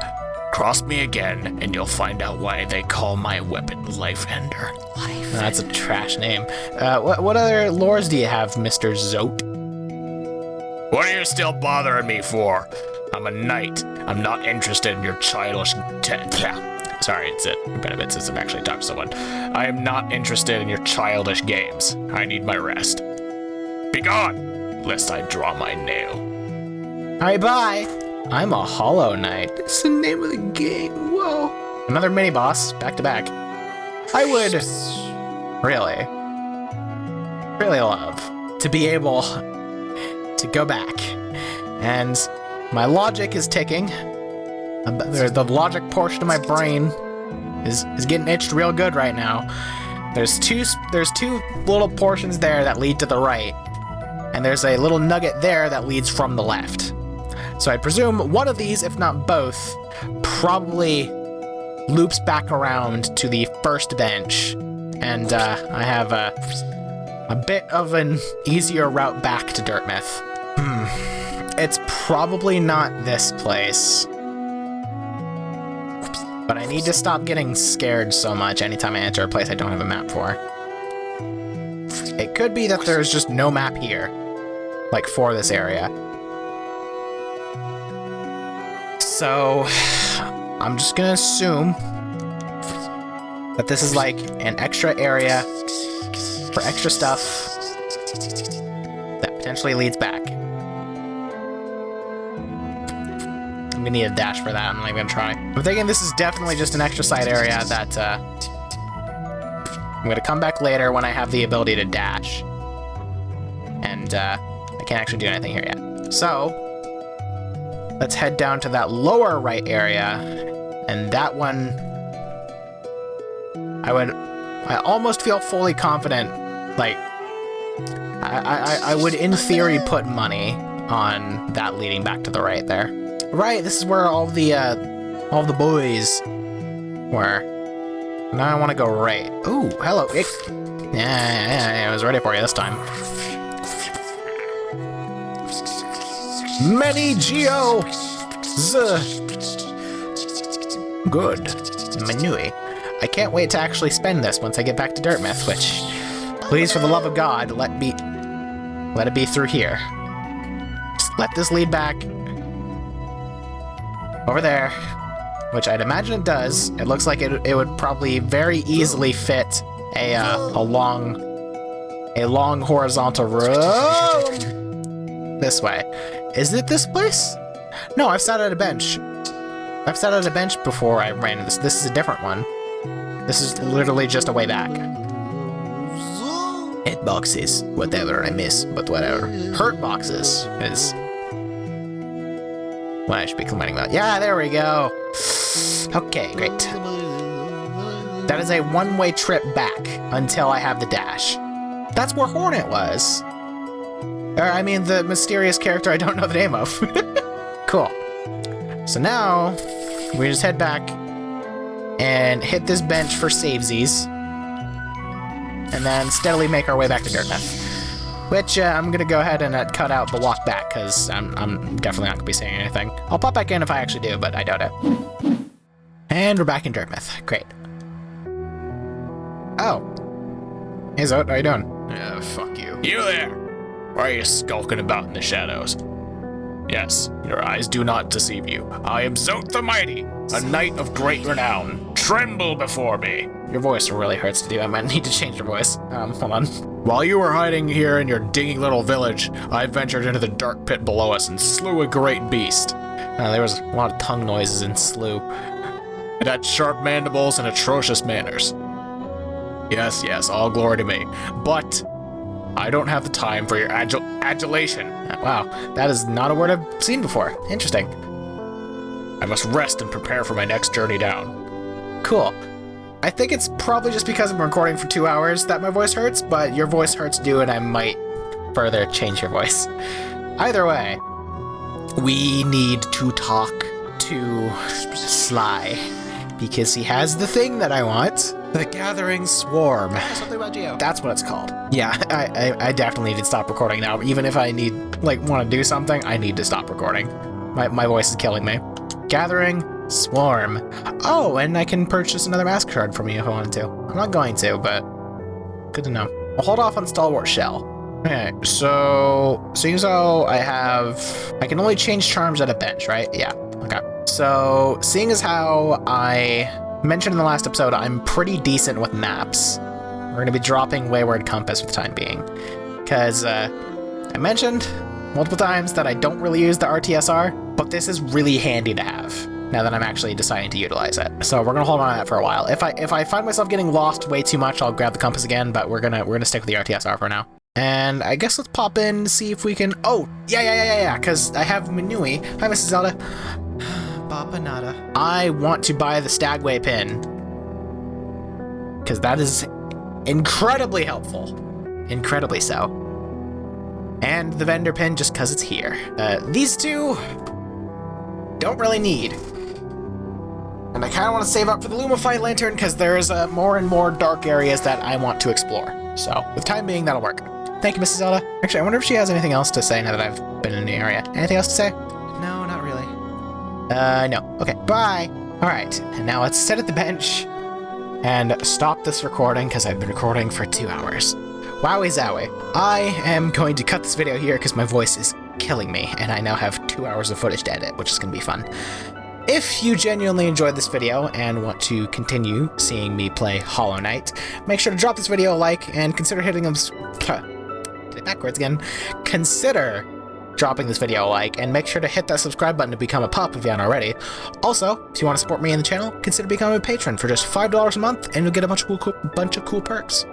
Cross me again, and you'll find out why they call my weapon Life Ender. That's a trash name. What other lores do you have, Mr. Zote? What are you still bothering me for? I'm a knight. I'm not interested in your childish... Sorry, it's it. Benefits as I've actually talked to someone. I am not interested in your childish games. I need my rest. Be gone, lest I draw my nail. Alright, bye. I'm a Hollow Knight. It's the name of the game. Whoa. Another mini-boss, back to back. I would really love to be able to go back. And my logic is ticking. The logic portion of my brain is getting itched real good right now. There's two little portions there that lead to the right. And there's a little nugget there that leads from the left. So I presume one of these, if not both, probably loops back around to the first bench. And I have a bit of an easier route back to Dirtmouth. It's probably not this place. But I need to stop getting scared so much anytime I enter a place I don't have a map for. It could be that there's just no map here, like for this area. So, I'm just gonna assume that this is like an extra area for extra stuff that potentially leads back. I'm gonna need a dash for that, I'm not even gonna try. I'm thinking this is definitely just an extra side area that I'm gonna come back later when I have the ability to dash. And I can't actually do anything here yet. So, let's head down to that lower right area, and that one, I almost feel fully confident, like, I would in theory put money on that leading back to the right there. Right, this is where all the boys Where? Now I want to go right. Ooh, hello. Yeah, I was ready for you this time. Many Geo! Good. Manui. I can't wait to actually spend this once I get back to Dirtmouth, which, please, for the love of God, let it be through here. Just let this lead back over there, which I'd imagine it does. It looks like it would probably very easily fit a long horizontal road this way. Is it this place? No, I've sat at a bench. I've sat at a bench before I ran into this. This is a different one. This is literally just a way back. Hit boxes, whatever I miss, but whatever. Hurt boxes is what I should be complaining about. Yeah, there we go. Okay, great. That is a one-way trip back until I have the dash. That's where Hornet was. Or, I mean, the mysterious character I don't know the name of. Cool. So now, we just head back and hit this bench for savesies, and then steadily make our way back to Dirtmouth. Which, I'm gonna go ahead and cut out the walk back, because I'm definitely not gonna be saying anything. I'll pop back in if I actually do, but I doubt it. And we're back in Dirtmouth. Great. Oh. Hey, Zote, how you doing? Fuck you. You there! Why are you skulking about in the shadows? Yes, your eyes do not deceive you. I am Zote the Mighty, a knight of great renown. Tremble before me. Your voice really hurts to do. I might need to change your voice. Hold on. While you were hiding here in your dingy little village, I ventured into the dark pit below us and slew a great beast. There was a lot of tongue noises in slew. It had sharp mandibles and atrocious manners. Yes, all glory to me. But I don't have the time for your adulation. Wow, that is not a word I've seen before. Interesting. I must rest and prepare for my next journey down. Cool. I think it's probably just because I'm recording for 2 hours that my voice hurts, but your voice hurts too, and I might further change your voice. Either way, we need to talk to Sly, because he has the thing that I want. The Gathering Swarm. Something about Geo. That's what it's called. Yeah, I definitely need to stop recording now. Even if I want to do something, I need to stop recording. My voice is killing me. Gathering Swarm. Oh, and I can purchase another mask card from you if I wanted to. I'm not going to, but good to know. I'll hold off on Stalwart Shell. Okay, so seeing as though I can only change charms at a bench, right? Yeah, okay. So seeing as how I mentioned in the last episode, I'm pretty decent with maps. We're going to be dropping Wayward Compass for the time being. Because I mentioned multiple times that I don't really use the RTSR, but this is really handy to have now that I'm actually deciding to utilize it. So we're going to hold on to that for a while. If I find myself getting lost way too much, I'll grab the compass again, but we're gonna stick with the RTSR for now. And I guess let's pop in and see if we can... Oh, yeah, because I have Manui. Hi, Mrs. Zelda. Bapanada. I want to buy the Stagway pin, because that is incredibly helpful. Incredibly so. And the vendor pin just because it's here. These two don't really need. And I kind of want to save up for the Lumify Lantern because there's more and more dark areas that I want to explore. So, with time being, that'll work. Thank you, Mrs. Zelda. Actually, I wonder if she has anything else to say now that I've been in the area. Anything else to say? No, not really. No. Okay, bye. Alright, and now let's sit at the bench and stop this recording because I've been recording for 2 hours. Wowie zowie. I am going to cut this video here because my voice is killing me, and I now have 2 hours of footage to edit, which is going to be fun. If you genuinely enjoyed this video and want to continue seeing me play Hollow Knight, make sure to drop this video a like and consider hitting Consider dropping this video a like and make sure to hit that subscribe button to become a pup if you haven't already. Also, if you want to support me in the channel, consider becoming a patron for just $5 a month and you'll get a bunch of cool perks.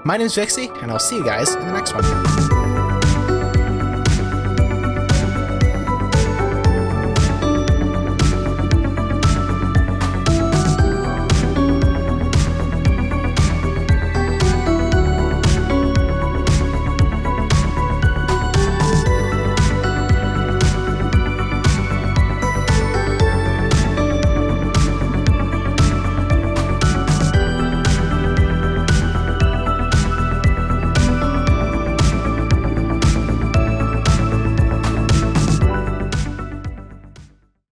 My name's Vixie, and I'll see you guys in the next one.